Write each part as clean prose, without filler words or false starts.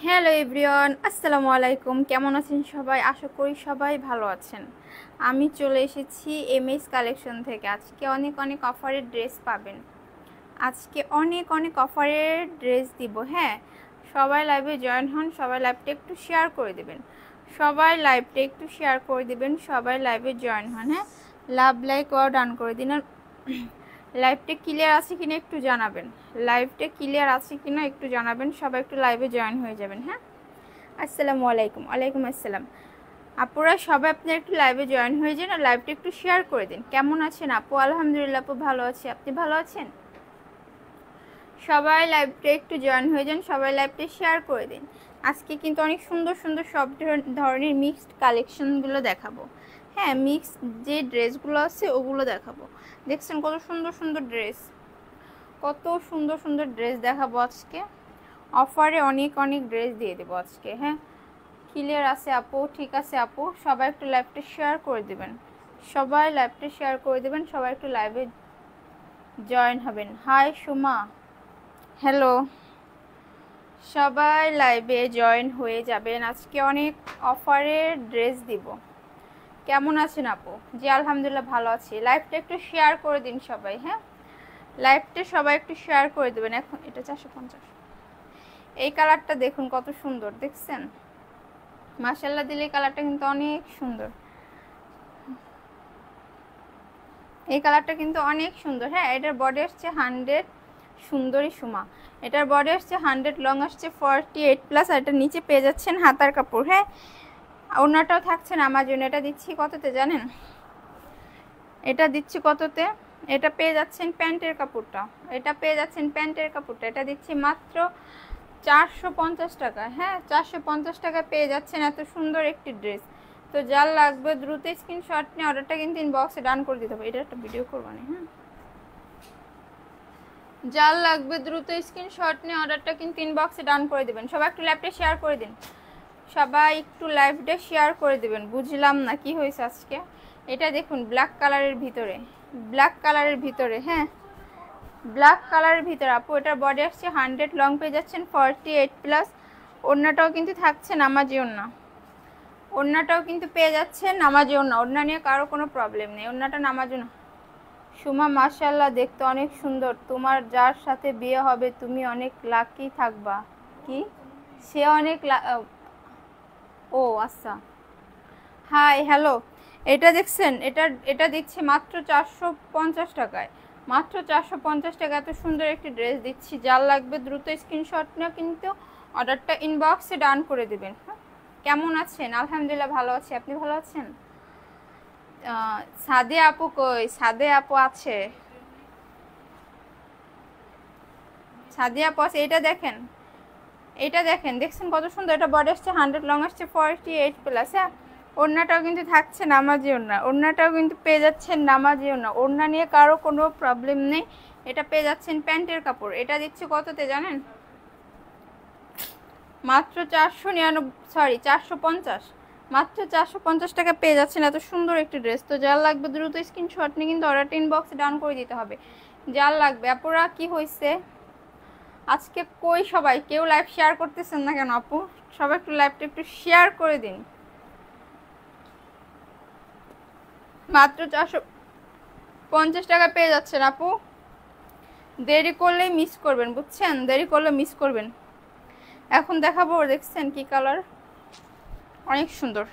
Hello everyone, আসসালামু আলাইকুম। কেমন আছেন সবাই? আশা করি সবাই ভালো আছেন। আমি চলে এসেছি এমএস কালেকশন থেকে। আজকে অনেক অনেক অফারের ড্রেস পাবেন। আজকে অনেক অনেক অফারের ড্রেস দিব। হ্যাঁ, সবাই লাইভে জয়েন হন, সবাই লাইভটা একটু শেয়ার করে দেবেন, সবাই লাইভটা একটু শেয়ার করে দেবেন, সবাই লাইভে জয়েন হন। হ্যাঁ, লাভ লাইক ও ডান করে দিন। আর লাইভটা ক্লিয়ার আছে কিনা একটু জানাবেন, লাইভটা ক্লিয়ার আছে কিনা একটু জানাবেন। সবাই একটু লাইভে জয়েন হয়ে যাবেন। হ্যাঁ, আসসালামু আলাইকুম। ওয়ালাইকুম আসসালাম। আপুরা সবাই আপনারা একটু লাইভে জয়েন হয়ে যান আর লাইভটা একটু শেয়ার করে দিন। কেমন আছেন আপু? আলহামদুলিল্লাহ আপু, ভালো আছি। আপনি ভালো আছেন? সবাই লাইভটা একটু জয়েন হয়ে যান, সবাই লাইভটা শেয়ার করে দিন। আজকে কিন্তু অনেক সুন্দর সুন্দর সব ধরনের মিক্সড কালেকশনগুলো দেখাবো। হ্যাঁ, মিক্সড যে ড্রেসগুলো আছে ওগুলো দেখাবো। দেখছেন কত সুন্দর সুন্দর ড্রেস, কত সুন্দর সুন্দর ড্রেস দেখাবো আজকে। অফারে অনেক অনেক ড্রেস দিয়ে দেবো আজকে। হ্যাঁ, ক্লিয়ার আছে আপু? ঠিক আছে আপু, সবাই একটু লাইভটা শেয়ার করে দেবেন, সবাই লাইভটা শেয়ার করে দেবেন, সবাই একটু লাইভে জয়েন হবেন। হাই সুমা, হ্যালো, সবাই লাইভে জয়েন হয়ে যাবেন। আজকে অনেক অফারের ড্রেস দিব। কেমন আছেন আপু? জি আলহামদুলিল্লাহ ভালো আছি। লাইভটা একটু শেয়ার করে দিন সবাই। হ্যাঁ, লাইভটা সবাই একটু শেয়ার করে দেবেন। এখন এটা 450। এই কালারটা দেখুন কত সুন্দর, দেখছেন? মাশাআল্লাহ দিলে কালারটা কিন্তু অনেক সুন্দর। এই কালারটা কিন্তু অনেক সুন্দর। হ্যাঁ, এটার বডি আসছে 100, সুন্দরী সুমা। এটার বডি আসছে 100, লং আসছে 48+। আর এটা নিচে পেয়ে যাচ্ছেন হাতার কাপড়। হ্যাঁ, ওড়নাটাও থাকছেন আমার জন্য। এটা দিচ্ছি কততে জানেন? এটা দিচ্ছি কততে? এটা পেয়ে যাচ্ছেন প্যান্টের কাপড়টা, এটা পেয়ে যাচ্ছেন প্যান্টের কাপড়টা। এটা দিচ্ছি মাত্র 450 টাকা। হ্যাঁ, 450 টাকা পেয়ে যাচ্ছেন এত সুন্দর একটি ড্রেস। তো যার লাগবে দ্রুত স্ক্রিনশট নিয়ে অর্ডারটা কিন্তু ইনবক্সে ডান করে দিতে হবে। এটা একটা ভিডিও করবো না। হ্যাঁ, যার লাগবে দ্রুত স্ক্রিনশট নিয়ে অর্ডারটা কিন্তু ইনবক্সে ডান করে দেবেন। সবাই একটু লাইভটা শেয়ার করে দিন, সবাই একটু লাইভটা শেয়ার করে দেবেন। বুঝলাম না কি হয়েছে আজকে। এটা দেখুন ব্ল্যাক কালারের ভিতরে, ব্ল্যাক কালারের ভিতরে। হ্যাঁ, ব্ল্যাক কালারের ভিতরে আপু। এটার বডি আসছে 100, লং পেয়ে যাচ্ছেন 48+। ওড়নাটাও কিন্তু থাকছে নামাজি ওড়না, ওড়নাটাও কিন্তু পেয়ে যাচ্ছেন নামাজি ওড়না। ওড়না নিয়ে কারো কোনো প্রবলেম নেই, ওড়নাটা নামাজি ওড়না। সুমা মাশাআল্লাহ দেখতে অনেক সুন্দর। তোমার যার সাথে বিয়ে হবে তুমি অনেক লাকি থাকবা। কি? সে অনেক ও আচ্ছা, হাই হ্যালো। এটা দেখছেন? এটা দিচ্ছি মাত্র 450 টাকায়, মাত্র 450 টাকা। এত সুন্দর একটি ড্রেস দিচ্ছি। যার লাগবে দ্রুত স্ক্রিনশট নিয়ে কিন্তু অর্ডারটা ইনবক্সে ডান করে দেবেন। হ্যাঁ, কেমন আছেন? আলহামদুলিল্লাহ ভালো আছি। আপনি ভালো আছেন? সাদে আপু কই? সাদে আপু আছে, সাদে আপু আছে। এটা দেখেন, এটা দেখেন, দেখছেন কত সুন্দর? এটা বডি আসছে 100, লং আসছে 48+। হ্যাঁ, ওড়নাটাও কিন্তু থাকছে নামাজি ওড়না, ওড়নাটাও কিন্তু পেয়ে যাচ্ছেন নামাজি ওড়না। ওড়না নিয়ে কারো কোনো প্রবলেম নেই। এটা পেয়ে যাচ্ছেন প্যান্টের কাপড়। এটা দিচ্ছে কততে জানেন? মাত্র 450, মাত্র 450 টাকা পেয়ে যাচ্ছেন এত সুন্দর একটি ড্রেস। তো যার লাগবে দ্রুত স্ক্রিনশট নিয়ে কিন্তু অর্ডারটা ইনবক্সে ডান করে দিতে হবে। যার লাগবে। আপুরা কি হয়েছে আজকে? কই সবাই? কেউ লাইভ শেয়ার করতেছেন না কেন আপু? সবাই একটু লাইভটা একটু শেয়ার করে দিন। মাত্র 450 টাকা পেয়ে যাচ্ছেন আপু। দেরি করলেই মিস করবেন, বুঝছেন? দেরি করলে মিস করবেন। এখন দেখাবো, দেখছেন কি কালার, অনেক সুন্দর।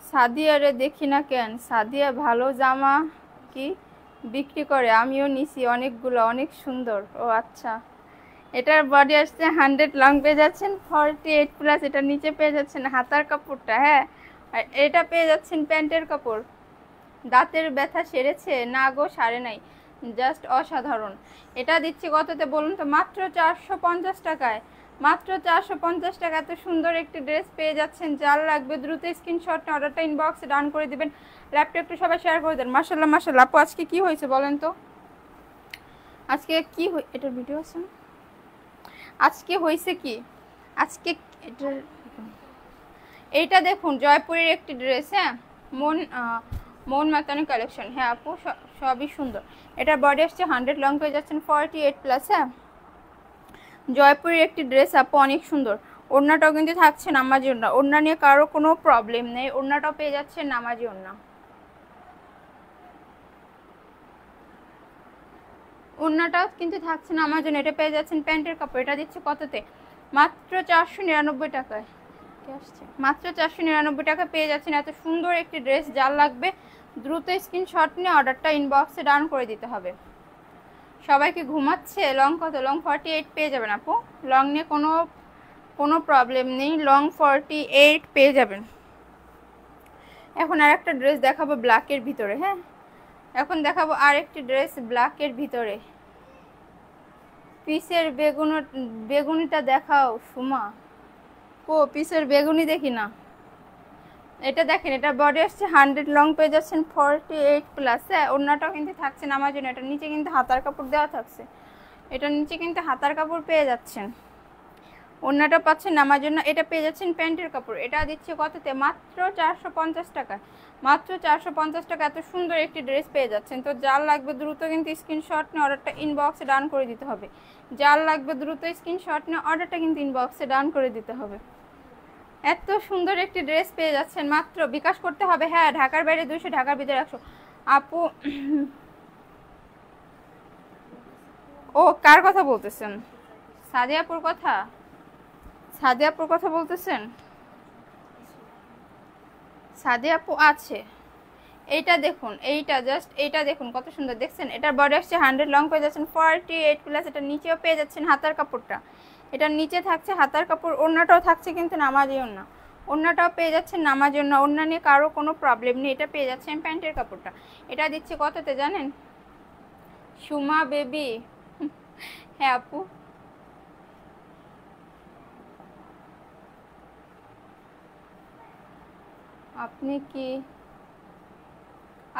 সাদিয়া রে দেখি না কেন? সাদিয়া ভালো জামা কি বিক্রি করে? আমিও নিছি অনেকগুলো, অনেক সুন্দর। ও আচ্ছা, এটার বডি আসছে 100, লং পেয়ে যাচ্ছেন 48+। এটা নিচে পেয়ে যাচ্ছেন হাতার কাপড়টা। হ্যাঁ, আর এটা পেয়ে যাচ্ছেন প্যান্টের কাপড়। দাঁতের ব্যথা সেরেছে? না গো, সারে নাই, জাস্ট অসাধারণ। এটা দিচ্ছি কততে বলুন তো? মাত্র 450 টাকায়, মাত্র 450 টাকা। এত সুন্দর একটি ড্রেস পেয়ে যাচ্ছেন। যার লাগবে দ্রুত স্ক্রিনশট অর্ডারটা ইনবক্সে ডান করে দিবেন। ল্যাপটপ একটু সবাই শেয়ার করে দেন। মাশাআল্লাহ মাশাআল্লাহ। আপু আজকে কি হয়েছে বলেন তো? আজকে কি এটার ভিডিও আছে? আজকে হয়েছে কি? আজকে এইটা দেখুন জয়পুরের একটি ড্রেস। হ্যাঁ, মন মাতানি কালেকশন। হ্যাঁ আপু, সবই সুন্দর। এটা বডি আসছে 100, লং পেয়ে যাচ্ছেন 48+। হ্যাঁ, জয়পুরের একটি ড্রেস আপু, অনেক সুন্দর। ওড়নাটাও কিন্তু থাকছে নামাজি ওড়না, ওড়না নিয়ে কারো কোনো প্রবলেম নেই, ওড়নাটাও পেয়ে যাচ্ছে নামাজি ওড়না। ওড়নাটাও কিন্তু থাকছে নামাজি ওড়না, এটা পেয়ে যাচ্ছেন প্যান্টের কাপড়। এটা দিচ্ছে কততে? মাত্র 499 টাকায়। আসছে মাত্র 499 টাকা পেয়ে যাচ্ছেন এত সুন্দর একটি ড্রেস। যার লাগবে দ্রুত স্ক্রিনশট নিয়ে অর্ডারটা ইনবক্সে ডান করে দিতে হবে। সবাইকে ঘুমাচ্ছে। লং কত? লং 48 পেয়ে যাবেন আপু, লং নিয়ে কোনো প্রবলেম নেই, লং 48 পেয়ে যাবেন। এখন আর একটা ড্রেস দেখাবো ব্ল্যাকের ভিতরে। হ্যাঁ, এখন দেখাবো আর একটি ড্রেস ব্ল্যাকের ভিতরে। পিসের বেগুনিটা দেখাও সুমা। পিসের বেগুনি দেখি না। এটা দেখেন, এটা বডি আসছে 100, লং পেয়ে যাচ্ছেন 48 প্লাস। হ্যাঁ, ওড়নাটাও কিন্তু থাকছে নামার জন্য। এটার নিচে কিন্তু হাতার কাপড় দেওয়া থাকছে, এটার নিচে কিন্তু হাতার কাপড় পেয়ে যাচ্ছেন। ওড়নাটা পাচ্ছেন নামার জন্য। এটা পেয়ে যাচ্ছেন প্যান্টের কাপড়। এটা দিচ্ছে কততে? মাত্র 450 টাকা। মাত্র 450 টাকা এত সুন্দর একটি ড্রেস পেয়ে যাচ্ছেন। তো যার লাগবে দ্রুত কিন্তু স্ক্রিনশট নিয়ে অর্ডারটা ইনবক্সে ডান করে দিতে হবে। যার লাগবে দ্রুত স্ক্রিনশট নিয়ে অর্ডারটা কিন্তু ইনবক্সে ডান করে দিতে হবে। এত সুন্দর একটি ড্রেস পেয়ে যাচ্ছেন মাত্র। বিকাশ করতে হবে। হ্যাঁ, ঢাকার বাইরে 200, ঢাকার ভিতরে 100। আপু ও কার কথা বলতেছেন? সাদিয়াপুর কথা? সাদিয়াপুর কথা বলতেছেন? সাদিয়াপু আছে। এইটা দেখুন, এইটা জাস্ট এইটা দেখুন কত সুন্দর দেখছেন। এটার বডি আসছে 100, লং পেয়ে যাচ্ছেন 48 প্লাস। এটার নিচেও পেয়ে যাচ্ছেন হাতার কাপড়টা, এটার নিচে থাকছে হাতার কাপড়। ওড়নাটাও থাকছে কিন্তু নামাজি ওড়না, ওড়নাটাও পেয়ে যাচ্ছেন নামাজি ওড়না। ওড়না নিয়ে কারো কোনো প্রবলেম নেই। এটা পেয়ে যাচ্ছেন প্যান্টের কাপড়টা। এটা দিচ্ছে কততে জানেন? সুমা বেবি। হ্যাঁ আপু, আপনি কি?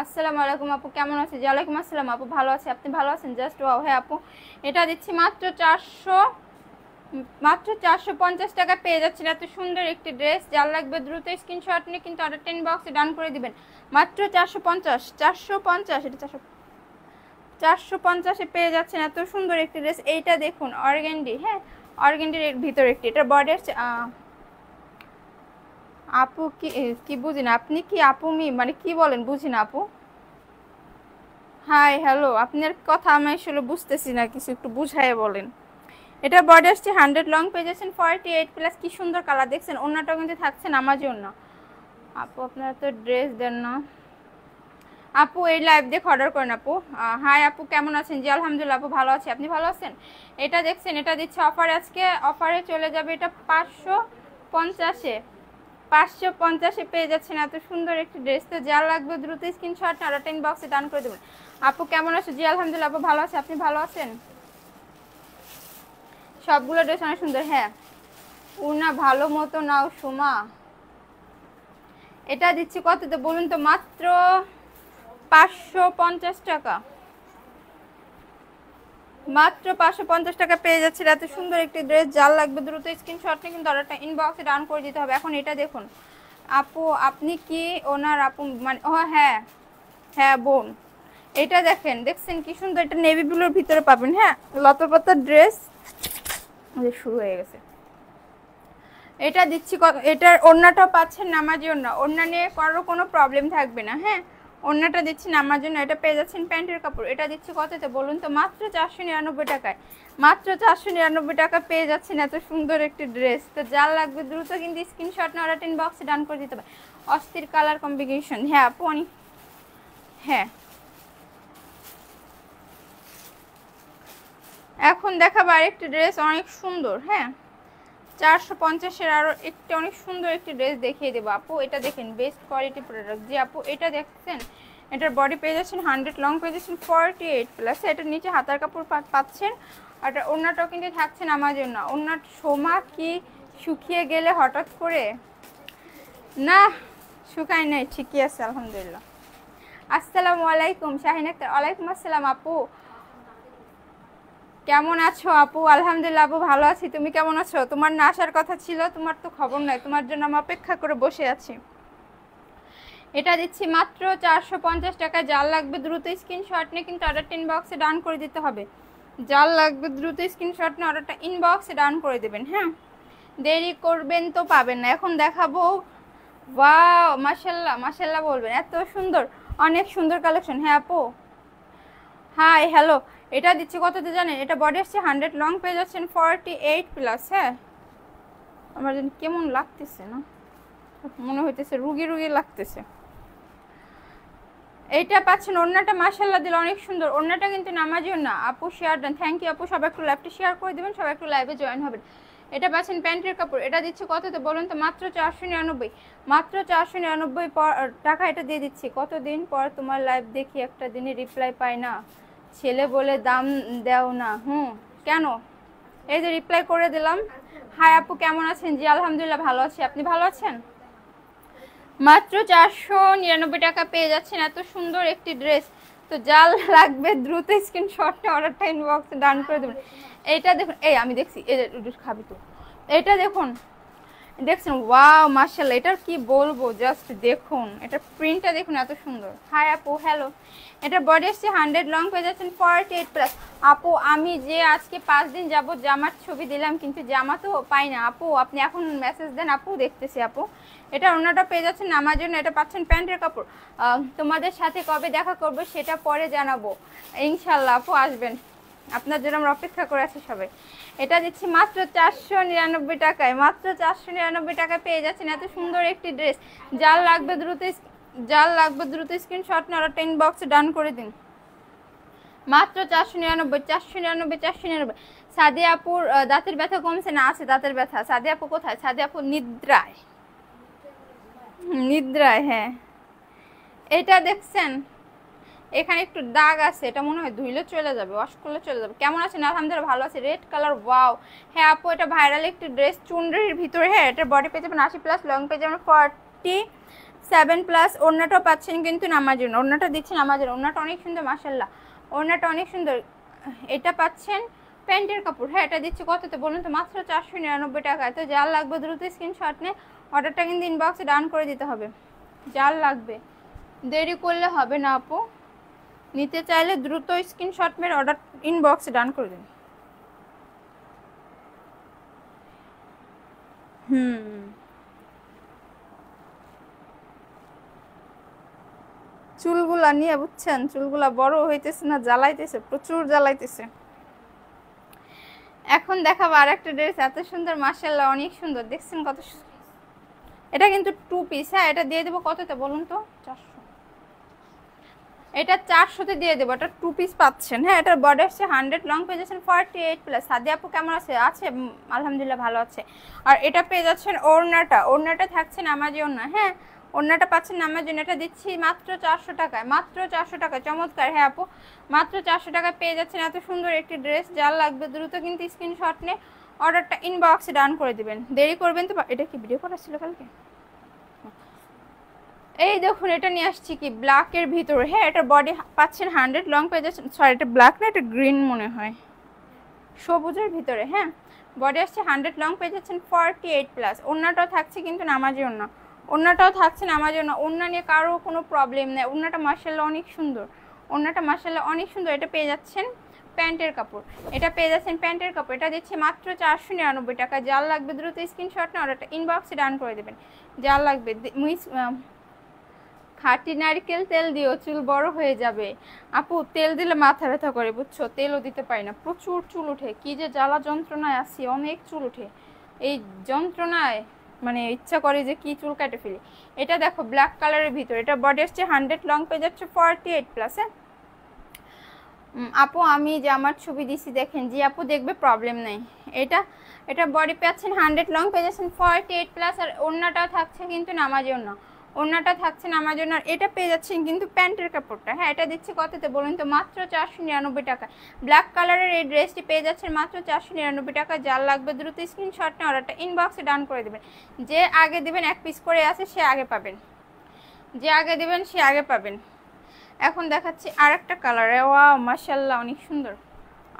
আসসালামু আলাইকুম আপু, কেমন আছেন? ওয়ালাইকুম আসসালাম আপু, ভালো আছি, আপনি ভালো আছেন? Just wow. হ্যাঁ আপু, এটা দিচ্ছি মাত্র 450 টাকা পেয়ে যাচ্ছেন এত সুন্দর একটি ড্রেস। যার লাগবে দ্রুত স্ক্রিনশট নিয়ে কিন্তু অর্ডার 10 বক্সে ডান করে দিবেন। মাত্র 450 এটা 450-এ পেয়ে যাচ্ছেন এত সুন্দর একটি ড্রেস। এইটা দেখুন অর্গেন্ডি। হ্যাঁ, অর্গেন্ডির ভিতরে একটি, এটা বডি আসছে আপু কি বুঝি না, আপনি কি আপু মানে কি বলেন বুঝি না আপু। হাই হ্যালো, আপনার কথা আমি আসলে বুঝতেছি না কিছু, একটু বুঝাই বলেন। এটা বডি আসছে 100, লং পেয়ে যাচ্ছেন 48 প্লাস। কি সুন্দর কালার দেখছেন। ওড়নাটাও কিন্তু থাকছে নামাজি ওড়না। আপু আপনারা তো ড্রেস দেন না আপু, এই লাইভ দেখে অর্ডার করেন আপু। হাই আপু, কেমন আছেন? জি আলহামদুলিল্লাহ আপু, ভালো আছি, আপনি ভালো আছেন? এটা দেখছেন, এটা দিচ্ছে অফারে, আজকে অফারে চলে যাবে। এটা 550-এ পেয়ে যাচ্ছেন এত সুন্দর একটি ড্রেস। তো যার লাগবে দ্রুত স্ক্রিনশট অর্ডার 10 বক্সে ডান করে দেবেন। আপু কেমন আছো? জি আলহামদুলিল্লাহ আপু, ভালো আছে, আপনি ভালো আছেন? সবগুলো ড্রেস অনেক সুন্দর। হ্যাঁ, উনা ভালো মতো নাও সুমা। এটা দিচ্ছি কততে বলুন তো? মাত্র 550 টাকা। মাত্র 550 টাকা পেয়ে যাচ্ছে এত সুন্দর একটি ড্রেস। যার লাগবে দ্রুত স্ক্রিনশট নিয়ে কিন্তু অর্ডারটা ইনবক্সে ডান করে দিতে হবে। এখন এটা দেখুন আপু, আপনি কি ওনার আপু মানে? ও হ্যাঁ হ্যাঁ বোন। এটা দেখছেন কি সুন্দর। এটা নেভি ব্লুর ভিতরে পাবেন। হ্যাঁ, লতাপাতার ড্রেস শুরু হয়ে গেছে। এটা দিচ্ছি এটার ওড়নাটাও পাচ্ছেন নামাজি ওড়না, ওড়না নিয়ে কারো কোনো প্রবলেম থাকবে না। হ্যাঁ, ওড়নাটা দিচ্ছি নামার জন্য। এটা পেয়ে যাচ্ছেন প্যান্টের কাপড়। এটা দিচ্ছি কততে বলুন তো? মাত্র 499 টাকায়। মাত্র 499 টাকা পেয়ে যাচ্ছেন এত সুন্দর একটি ড্রেস। তো যার লাগবে দ্রুত কিন্তু স্ক্রিনশট না অর্ডার 10 বক্সে ডান করে দিতে হবে। অস্থির কালার কম্বিনেশন। হ্যাঁ আপু অনেক। হ্যাঁ, এখন দেখাবো আরেকটি ড্রেস অনেক সুন্দর। হ্যাঁ, 450-এর আরও একটি অনেক সুন্দর একটি ড্রেস দেখিয়ে দেবো আপু। এটা দেখেন, বেস্ট কোয়ালিটি প্রোডাক্ট। জি আপু, এটা দেখছেন, এটার বডি পেয়ে যাচ্ছেন 100, লং পেয়ে যাচ্ছেন 48 প্লাস। এটার নিচে হাতার কাপড় পাচ্ছেন। আর ওড়নাটাও কিন্তু থাকছেন আমার জন্য। ওড়নার সোমা কি শুকিয়ে গেলে হঠাৎ করে? না, শুকায় নাই, ঠিকই আছে আলহামদুলিল্লাহ। আসসালামু আলাইকুম শাহিন আক্তার। ওয়ালাইকুম আসসালাম আপু, কেমন আছো আপু? আলহামদুলিল্লাহ আপু, ভালো আছি, তুমি কেমন আছো? তোমার না আসার কথা ছিল, তোমার তো খবর নাই, তোমার জন্য আমি অপেক্ষা করে বসে আছি। এটা দিচ্ছি মাত্র 450 টাকা। যার লাগবে দ্রুত স্ক্রিনশট নিয়ে কিন্তু অর্ডার 10 বক্সে ডান করে দিতে হবে। যার লাগবে দ্রুত স্ক্রিনশট নিয়ে অর্ডারটা ইনবক্সে ডান করে দেবেন। হ্যাঁ, দেরি করবেন তো পাবেন না। এখন দেখাবো, ওয়াও মাশাআল্লাহ মাশাআল্লাহ বলবেন, এত সুন্দর, অনেক সুন্দর কালেকশন। হ্যাঁ আপু, হাই হ্যালো। এটা দিচ্ছি কততে জানেন? এটা বডি আসছে 100, লং পেয়ে যাচ্ছেন 48+। হ্যাঁ, আমার যেন কেমন লাগতেছে না, মনে হইতেছে রুগী রুগী লাগতেছে। এইটা পাচ্ছেন, ওড়নাটা মাশাআল্লাহ দিলে অনেক সুন্দর। ওড়নাটা কিন্তু নামাজিও না আপু, শেয়ার দেন। থ্যাংক ইউ আপু, সবাই একটু লাইভটা শেয়ার করে দেবেন, সবাই একটু লাইভে জয়েন হবেন। এটা পাচ্ছেন প্যান্টের কাপড়, এটা দিচ্ছি কততে বলুন তো? মাত্র 499, মাত্র 499 টাকা এটা দিয়ে দিচ্ছি। কতদিন পর তোমার লাইভ দেখি, একটা দিনে রিপ্লাই পাই না, ছেলে বলে দাম দেও না। কেন? এই যে রিপ্লাই করে দিলাম। হাই আপু, কেমন আছেন? জি আলহামদুলিল্লাহ ভালো আছি, আপনি ভালো আছেন? মাত্র 499 টাকা পেয়ে যাচ্ছেন এত সুন্দর একটি ড্রেস। তো যার লাগবে দ্রুত স্ক্রিনশটে অর্ডারটা ইনবক্সে ডান করে দেবেন। এইটা দেখুন, এই আমি দেখছি, এই খাবি তো, এটা দেখুন, দেখছেন? ওয়াও মাশাআল্লাহ, এটার কি বলবো, জাস্ট দেখুন, এটা প্রিন্টটা দেখুন এত সুন্দর। হাই আপু, হ্যালো। এটা বডি আসছে 100, লং পেয়ে যাচ্ছেন 48+। আপু আমি যে আজকে 5 দিন যাবত জামার ছবি দিলাম, কিন্তু জামা তো পাই না আপু, আপনি এখন মেসেজ দেন আপু, দেখতেছি আপু। এটা অন্যটা পেয়ে যাচ্ছেন আমার জন্য। এটা পাচ্ছেন প্যান্টের কাপড়। তোমাদের সাথে কবে দেখা করবো সেটা পরে জানাবো ইনশাল্লাহ। আপু আসবেন, আপনার জন্য আমরা অপেক্ষা করে আছি সবাই। এটা দিচ্ছি মাত্র 499 টাকায়, মাত্র 499 টাকায় পেয়ে যাচ্ছেন এত সুন্দর একটি ড্রেস। যার লাগবে দ্রুত স্ক্রিনশট নিয়ে অর্ডারটা ইনবক্সে ডান করে দিন। মাত্র 499, 499, 499। সাদিয়া আপুর দাঁতের ব্যথা কমছে না? আছে দাঁতের ব্যথা। সাদিয়া আপু কোথায়? সাদিয়া আপু নিদ্রায়, নিদ্রায়। হ্যাঁ, এটা দেখছেন, এখানে একটু দাগ আছে, এটা মনে হয় ধুইলে চলে যাবে, ওয়াশ করলে চলে যাবে। কেমন আছেন? আলহামদুলিল্লাহ ভালো আছে। Red colour, wow. হ্যাঁ আপু, এটা ভাইরাল একটি ড্রেস, চুনরির ভিতরে। হ্যাঁ, এটা বডি পেয়ে যাবেন 80+, লং পেয়ে যাবেন 47+। ওড়নাটাও পাচ্ছেন কিন্তু নামার জন্য, ওড়নাটা দিচ্ছেন আমার জন্য। ওড়নাটা অনেক সুন্দর মাশাআল্লাহ, ওড়নাটা অনেক সুন্দর। এটা পাচ্ছেন প্যান্টের কাপড়। হ্যাঁ, এটা দিচ্ছি কততে বলুন তো? মাত্র 499 টাকায়। তো যার লাগবে দ্রুত স্ক্রিনশট নিয়ে অর্ডারটা কিন্তু ইনবক্সে ডান করে দিতে হবে। যার লাগবে, দেরি করলে হবে না আপু, নিতে চাইলে দ্রুত স্ক্রিনশট মেরে অর্ডার ইনবক্সে ডান করে দিন। চুলগুলা নিয়ে বুঝছেন, চুলগুলা বড় হইতেছে না, জ্বালাইতেছে, প্রচুর জ্বালাইতেছে। এখন দেখাবো আর একটা ড্রেস, এত সুন্দর মাশাআল্লাহ, অনেক সুন্দর। দেখছেন কত? এটা কিন্তু 2 পিস। হ্যাঁ, এটা দিয়ে দেবো কততে বলুন তো? 400। এটা 400-তে দিয়ে দেবো, এটা 2 পিস পাচ্ছেন। হ্যাঁ, এটার বডি আসছে 100, লং পেয়ে যাচ্ছেন 48+। সাদিয়া আপু কেমন আছে? আছে আলহামদুলিল্লাহ ভালো আছে। আর এটা পেয়ে যাচ্ছেন ওড়নাটা থাকছে নামাজি ওড়না। হ্যাঁ, ওড়নাটা পাচ্ছেন নামার জন্য। এটা দিচ্ছি মাত্র 400 টাকায়, মাত্র 400 টাকায়। চমৎকার। হ্যাঁ আপু, মাত্র 400 টাকায় পেয়ে যাচ্ছেন এত সুন্দর একটি ড্রেস। যার লাগবে দ্রুত কিন্তু স্ক্রিনশট নিয়ে অর্ডারটা ইনবক্সে ডান করে দিবেন, দেরি করবেন তো। এটা কি ভিডিও করা ছিল কালকে? এই দেখুন, এটা নিয়ে আসছি কি ব্ল্যাকের ভিতরে। হ্যাঁ, এটা বডি পাচ্ছেন 100, লং পেয়ে যাচ্ছেন, সরি এটা ব্ল্যাক না, এটা গ্রিন মনে হয়, সবুজের ভিতরে। হ্যাঁ, বডি আসছে 100, লং পেয়ে যাচ্ছেন 48+। ওড়নাটাও থাকছে কিন্তু নামাজি ওড়না, ওড়নাটাও থাকছে নামাজি ওড়না। ওড়না নিয়ে কারো কোনো প্রবলেম নেই। ওড়নাটা মাশাআল্লাহ অনেক সুন্দর, ওড়নাটা মাশাআল্লাহ অনেক সুন্দর। এটা পেয়ে যাচ্ছেন প্যান্টের কাপড়, এটা পেয়ে যাচ্ছেন প্যান্টের কাপড়। এটা দিচ্ছি মাত্র 499 টাকা। যার লাগবে দ্রুত স্ক্রিনশট নিয়ে অর্ডারটা ইনবক্সে ডান করে দেবেন। যার লাগবে খাঁটি নারকেল তেল দিও, চুল বড় হয়ে যাবে। আপু তেল দিলে মাথা ব্যথা করে বুঝছো, তেলও দিতে পারি না, প্রচুর চুল ওঠে, কি যে জ্বালা যন্ত্রণায় আছি, অনেক চুল ওঠে। এই যন্ত্রণায় মানে ইচ্ছা করে যে কি চুল কাটে ফেলি। এটা দেখো ব্ল্যাক কালারের ভিতরে, এটা বডি আসছে 100, লং পেয়ে যাচ্ছে 48+। হ্যাঁ আপু, আমি যে আমার ছবি দিছি দেখেন। জি আপু দেখবে, প্রবলেম নেই। এটা বডি পাচ্ছেন 100, লং পেয়ে যাচ্ছেন 48+। আর ওড়নাটাও থাকছে কিন্তু নামাজি ওড়না, ওড়নাটা থাকছে নামাজি ওড়না। এটা পেয়ে যাচ্ছেন কিন্তু প্যান্টের কাপড়টা। হ্যাঁ, এটা দিচ্ছি কততে বলুন তো? মাত্র 499 টাকা। ব্ল্যাক কালারের এই ড্রেসটি পেয়ে যাচ্ছেন মাত্র 499 টাকা। যার লাগবে দ্রুত স্ক্রিনশট নিয়ে অর্ডারটা ইনবক্সে ডান করে দেবেন। যে আগে দেবেন, 1 পিস করে আছে, সে আগে পাবেন, যে আগে দেবেন সে আগে পাবেন। এখন দেখাচ্ছি আরেকটা কালার। ওয়াও মাশাআল্লাহ, অনেক সুন্দর,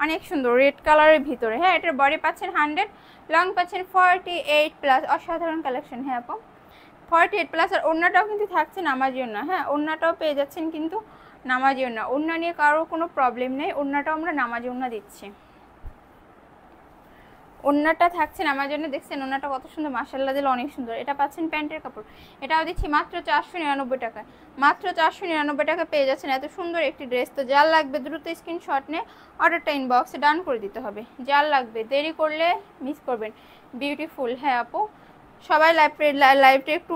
অনেক সুন্দর, রেড কালারের ভিতরে। হ্যাঁ, এটার বডি পাচ্ছেন 100, লং পাচ্ছেন 48+। অসাধারণ কালেকশন। হ্যাঁ আপু, 48+। আর ওড়নাটাও কিন্তু থাকছে নামাজি ওড়না। হ্যাঁ, ওড়নাটাও পেয়ে যাচ্ছেন কিন্তু নামাজি ওড়না। ওড়না নিয়ে কারো কোনো প্রবলেম নেই, ওড়নাটাও আমরা নামাজি ওড়না দিচ্ছি। ওড়নাটা থাকছেন আমার জন্য, দেখছেন ওড়নাটা কত সুন্দর, মাশাআল্লাহ দিলে অনেক সুন্দর। এটা পাচ্ছেন প্যান্টের কাপড়, এটাও দিচ্ছি মাত্র 499 টাকায়। মাত্র 499 টাকা পেয়ে যাচ্ছেন এত সুন্দর একটি ড্রেস। তো যার লাগবে দ্রুত স্ক্রিনশট নিয়ে অর্ডারটা ইনবক্সে ডান করে দিতে হবে। যার লাগবে, দেরি করলে মিস করবেন। বিউটিফুল। হ্যাঁ আপু, সবাই লাইভটা একটু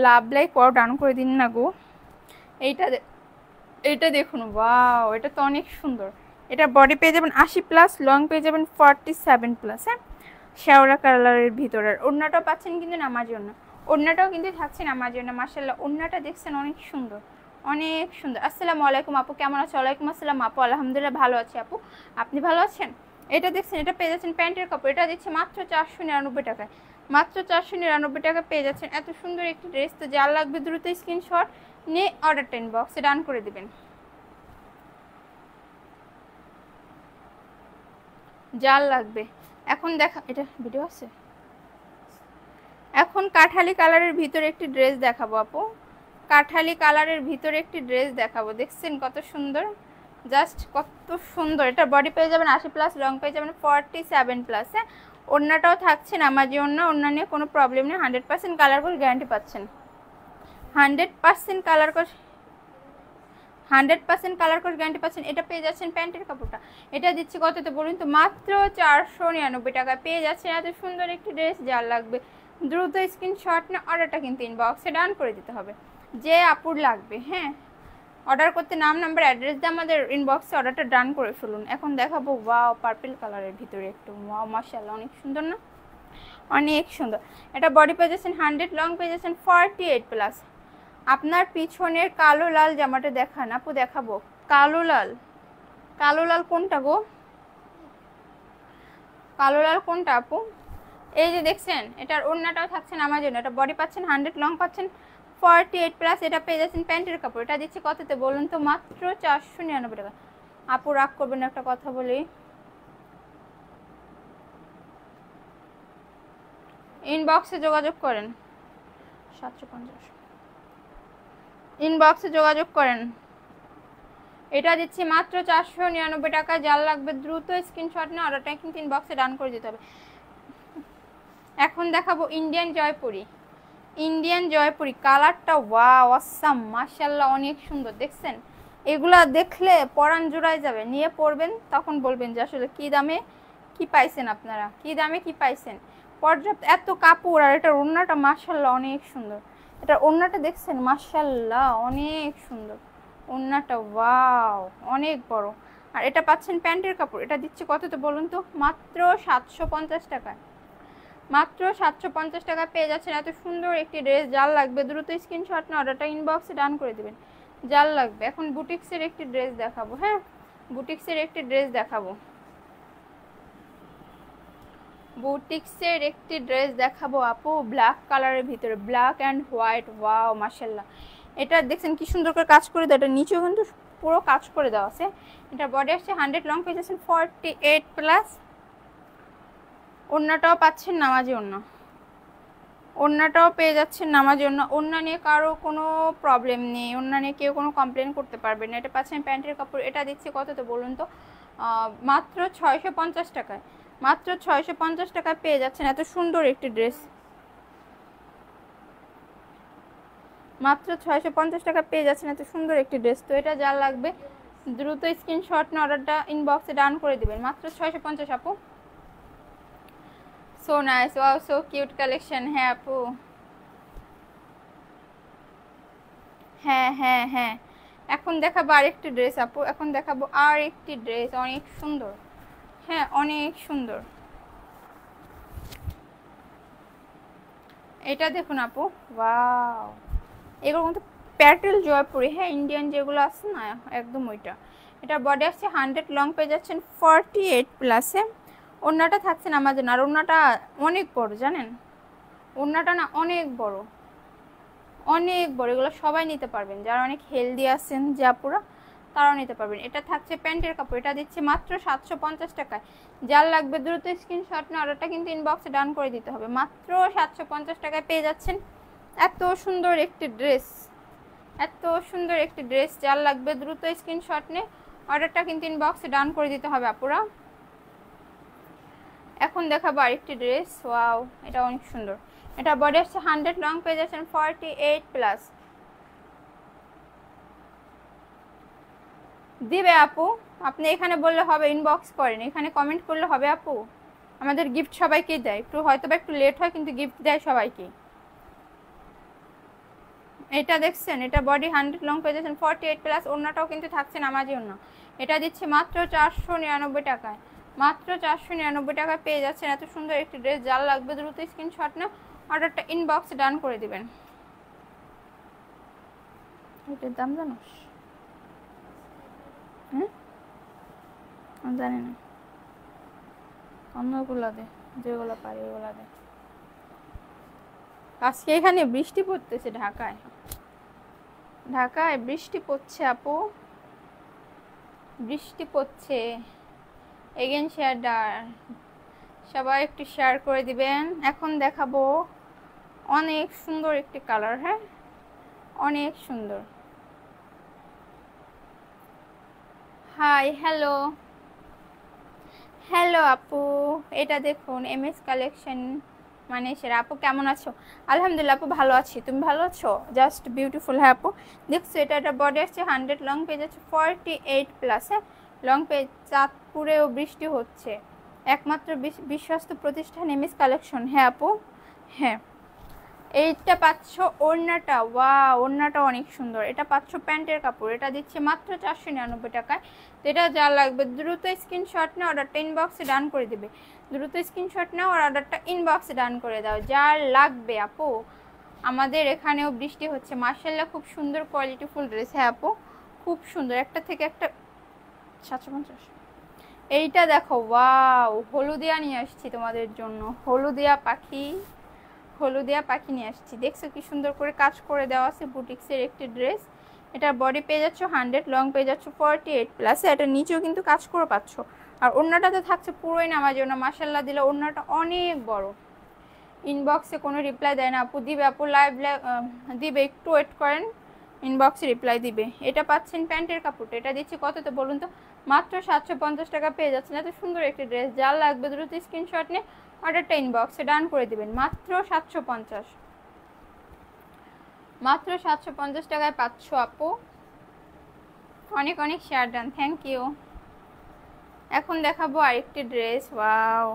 লাভ লাইক করো, ডান করে দিন না গো। এইটা দেখুন, ওয়াও, এটা তো অনেক সুন্দর। এটা বডি পেয়ে যাবেন 80+, লং পেয়ে যাবেন 47+। হ্যাঁ, শ্যাওলা কালারের ভিতরের ওড়নাটাও পাচ্ছেন কিন্তু নামাজি ওড়না। ওড়নাটাও কিন্তু থাকছে নামাজি ওড়না। মাশাআল্লাহ, ওড়নাটা দেখছেন অনেক সুন্দর, অনেক সুন্দর। আসসালামু আলাইকুম আপু, কেমন আছো? ওয়ালাইকুম আসসালাম আপু, আলহামদুলিল্লাহ ভালো আছি আপু, আপনি ভালো আছেন? এটা দেখছেন, এটা পেয়ে যাচ্ছেন প্যান্টের কাপড়, এটা দিচ্ছে মাত্র 499 টাকায়। মাত্র 499 টাকা পেয়ে যাচ্ছেন এত সুন্দর একটি ড্রেস। তো যার লাগবে দ্রুত স্ক্রিনশট নিয়ে অর্ডারটা ইনবক্সে ডান করে দিবেন। যার লাগবে এখন দেখা, এটা ভিডিও আছে। এখন কাঠালি কালারের ভিতরে একটি ড্রেস দেখাবো আপু, কাঠালি কালারের ভিতরে একটি ড্রেস দেখাবো। দেখছেন কত সুন্দর, জাস্ট কত সুন্দর। এটা বডি পেয়ে যাবেন 80+, লং পেয়ে যাবেন 47+। হ্যাঁ, ওড়নাটাও থাকছে নামাজি ওড়না। ওড়না নিয়ে কোনো প্রবলেম নেই, 100% কালার কোর্স গ্যারান্টি পাচ্ছেন। 100% colour course 100% colour course guarantee পাচ্ছেন। এটা পেয়ে যাচ্ছেন প্যান্টের কাপড়টা, এটা দিচ্ছি কততে বলুন তো? মাত্র 499 টাকায় পেয়ে যাচ্ছেন এত সুন্দর একটি ড্রেস। যার লাগবে দ্রুত স্ক্রিনশট না অর্ডারটা কিন্তু ইনবক্সে ডান করে দিতে হবে, যে আপুর লাগবে। হ্যাঁ, অর্ডার করতে নাম, নাম্বার, অ্যাড্রেস দিয়ে আমাদের ইনবক্সে অর্ডারটা ডান করে ফেলুন। এখন দেখাবো, ওয়াও, পার্পল কালারের ভিতরে একটু, ওয়াও মাশাআল্লাহ অনেক সুন্দর না, অনেক সুন্দর। এটা বডি পেয়ে যাচ্ছেন 100, লং পেয়ে যাচ্ছেন 48+। আপনার পিছনের কালো লাল জামাটা দেখান আপু, দেখাবো। কালো লাল, কালো লাল কোনটা গো? কালো লাল কোনটা আপু? এই যে দেখছেন, এটার ওড়নাটাও থাকছেন আমার জন্য। এটা বডি পাচ্ছেন 100, লং পাচ্ছেন 48+। এটা পেয়ে যাচ্ছেন প্যান্টের কাপড়, এটা দিচ্ছি কততে বলুন তো? মাত্র 499 টাকা। আপু রাগ করবেন, একটা কথা বলি, ইনবক্সে যোগাযোগ করেন, 750 ইনবক্সে যোগাযোগ করেন। এটা দিচ্ছি মাত্র 499 টাকা। যার লাগবে দ্রুত স্ক্রিনশট নিয়ে অর্ডারটা কিন্তু ইনবক্সে ডান করে দিতে হবে। এখন দেখাবো ইন্ডিয়ান জয়পুরি। ইন্ডিয়ান জয়পুরি কালারটা ওয়াও, অসাম, মাশাআল্লাহ অনেক সুন্দর। দেখছেন, এগুলা দেখলে পরাণ জুড়ায় যাবে। নিয়ে পড়বেন, তখন বলবেন যে আসলে কী দামে কি পাইছেন, আপনারা কী দামে কি পাইছেন। পর্যাপ্ত এত কাপড়, আর এটার ওড়নাটা মাশাআল্লাহ অনেক সুন্দর। এটার ওড়নাটা দেখছেন, মাশাআল্লাহ অনেক সুন্দর ওড়নাটা, ওয়াও, অনেক বড়। আর এটা পাচ্ছেন প্যান্টের কাপড়, এটা দিচ্ছে কততে বলুন তো? মাত্র 750 টাকায়। মাত্র 750 টাকা পেয়ে যাচ্ছেন এত সুন্দর একটি ড্রেস। যার লাগবে দ্রুত স্ক্রিনশট না অর্ডারটা ইনবক্সে ডান করে দেবেন। যার লাগবে। এখন বুটিক্সের একটি ড্রেস দেখাবো। হ্যাঁ, বুটিক্সের একটি ড্রেস দেখাবো, বুটিক্সের একটি ড্রেস দেখাবো আপু, ব্ল্যাক কালারের ভিতরে, ব্ল্যাক অ্যান্ড হোয়াইট, ওয়াও মাশাআল্লাহ। এটা দেখছেন কি সুন্দর করে কাজ করে দেওয়া, এটা নিচেও কিন্তু পুরো কাজ করে দেওয়া আছে। এটা বডি আসছে 100, লং পেয়ে যাচ্ছেন 48+। ওড়নাটাও পাচ্ছেন নামাজি ওড়না, ওড়নাটাও পেয়ে যাচ্ছেন নামাজি ওড়না। ওড়না নিয়ে কারো কোনো প্রবলেম নেই, ওড়না নিয়ে কেউ কোনো কমপ্লেন করতে পারবে না। এটা পাচ্ছেন প্যান্টের কাপড়, এটা দিচ্ছি কততে বলুন তো? মাত্র 650 টাকায়। মাত্র 650 টাকায় পেয়ে যাচ্ছেন এত সুন্দর একটি ড্রেস। মাত্র 650 টাকা পেয়ে যাচ্ছেন এত সুন্দর একটি ড্রেস। তো এটা যার লাগবে দ্রুত স্ক্রিনশট নিয়ে অর্ডারটা ইনবক্সে ডান করে দিবেন। মাত্র 650 আপু। So nice, wow, so cute collection. হ্যাঁ আপু, হ্যাঁ হ্যাঁ হ্যাঁ। এখন দেখাবো আরেকটি ড্রেস আপু, এখন দেখাবো আর একটি ড্রেস, অনেক সুন্দর। হ্যাঁ, অনেক সুন্দর। এটা দেখুন আপু, ওয়াও, এগুলো কিন্তু প্যাটেল জয়পুরি। হ্যাঁ, ইন্ডিয়ান যেগুলো আছে না, একদম ওইটা। এটা বডি আসছে 100, লং পেয়ে যাচ্ছেন 48+। ওড়নাটা থাকছে না আমাদের, আর ওড়নাটা অনেক বড়, জানেন ওড়নাটা না অনেক বড়, অনেক বড়। এগুলো সবাই নিতে পারবেন, যারা অনেক হেলদি আছেন যে আপুরা, তারাও নিতে পারবেন। এটা থাকছে প্যান্টের কাপড়, এটা দিচ্ছে মাত্র 750 টাকায়। যার লাগবে দ্রুত স্ক্রিনশট নিয়ে অর্ডারটা কিন্তু ইনবক্সে ডান করে দিতে হবে। মাত্র 750 টাকায় পেয়ে যাচ্ছেন এত সুন্দর একটি ড্রেস। এত সুন্দর একটি ড্রেস, যার লাগবে দ্রুত স্ক্রিনশট নিয়ে অর্ডারটা কিন্তু ইনবক্সে ডান করে দিতে হবে আপুরা। এখন দেখাবো আরেকটি ড্রেস। ওয়াও, এটা অনেক সুন্দর। এটা বডি আসছে 100, লং পেয়ে যাচ্ছেন 48+। দিবে আপু, আপনি এখানে বললে হবে, ইনবক্স করেন, এখানে কমেন্ট করলে হবে আপু। আমাদের গিফট সবাইকে দেয়, একটু হয়তো বা একটু লেট হয় কিন্তু গিফট দেয় সবাইকে। এটা দেখছেন, এটা বডি 100, লং পেয়ে যাচ্ছেন 48+। ওড়নাটাও কিন্তু থাকছে নামাজি ওড়না। এটা দিচ্ছে মাত্র 499 টাকায়। মাত্র 499 টাকায় পেয়ে যাচ্ছেন এত সুন্দর একটি ড্রেস। যার লাগবে দ্রুত স্ক্রিনশট না অর্ডারটা ইনবক্সে ডান করে দিবেন। এটার দাম জানোস? আমি জানি না, অন্যগুলো দে, যেগুলো পারি ওগুলো দে। আজকে এখানে বৃষ্টি পড়তেছে, ঢাকায় বৃষ্টি পড়ছে আপু, বৃষ্টি পড়ছে। এগেন শেয়ার, সবাই একটু শেয়ার করে দিবেন। এখন দেখাবো অনেক সুন্দর একটি কালার, হ্যাঁ অনেক সুন্দর। হাই, হ্যালো হ্যালো আপু, এটা দেখুন এমএস কালেকশন মানে সেরা। আপু কেমন আছো? আলহামদুলিল্লাহ আপু ভালো আছি, তুমি ভালো আছো? Just beautiful. হ্যাঁ আপু দেখছো, এটা বডি আসছে 100, লং পেজ আছে 48+। হ্যাঁ লং পেজ। চাঁদপুরেও বৃষ্টি হচ্ছে, একমাত্র বিশ্বস্ত প্রতিষ্ঠান এমএস কালেকশন। হ্যাঁ আপু, হ্যাঁ। এইটা পাচ্ছ ওড়নাটা, ওড়নাটা অনেক সুন্দর। এটা পাচ্ছ প্যান্টের কাপড়, এটা দিচ্ছে মাত্র 499 টাকায়। তো এটা যা লাগবে দ্রুত স্ক্রিনশট নিয়ে অর্ডারটা ইনবক্সে ডান করে দেবে। দ্রুত স্ক্রিনশট নাও আর অর্ডারটা ইনবক্সে ডান করে দাও যার লাগবে আপু। আমাদের এখানেও বৃষ্টি হচ্ছে, মার্শাল্লাহ খুব সুন্দর কোয়ালিটিফুল ড্রেস। হ্যাঁ আপু খুব সুন্দর, একটা থেকে একটা 750। এইটা দেখো, ওয়াও, হলুদিয়া নিয়ে আসছি তোমাদের জন্য, হলুদিয়া পাখি নিয়ে আসছি। দেখছো কি সুন্দর করে কাজ করে দেওয়া আছে, বুটিক্সের একটি ড্রেস। এটা বডি পেয়ে যাচ্ছ 100, লং পেয়ে যাচ্ছ 48+। এটা নিচেও কিন্তু কাজ করে পাচ্ছ। আর ওড়নাটাতে থাকছে পুরোই নামাজি ওড়না, মাশাল্লাহ দিলে ওড়নাটা অনেক বড়। ইনবক্সে কোনো রিপ্লাই দেয় না আপু, দিবে আপু, লাইভ দিবে, একটু ওয়েট করেন, ইনবক্সে রিপ্লাই দিবে। এটা পাচ্ছেন প্যান্টের কাপড়টা, এটা দিচ্ছি কততে বলুন তো? মাত্র 750 টাকা পেয়ে যাচ্ছেন এত সুন্দর একটি ড্রেস। যার লাগবে দ্রুত স্ক্রিনশট নিয়ে অর্ডারটা ইনবক্সে ডান করে দিবেন। মাত্র 750, মাত্র 750 টাকায় পাচ্ছ আপু। অনেক অনেক শেয়ার ডান, থ্যাংক ইউ। এখন দেখাবো আরেকটি ড্রেস। ওয়াও,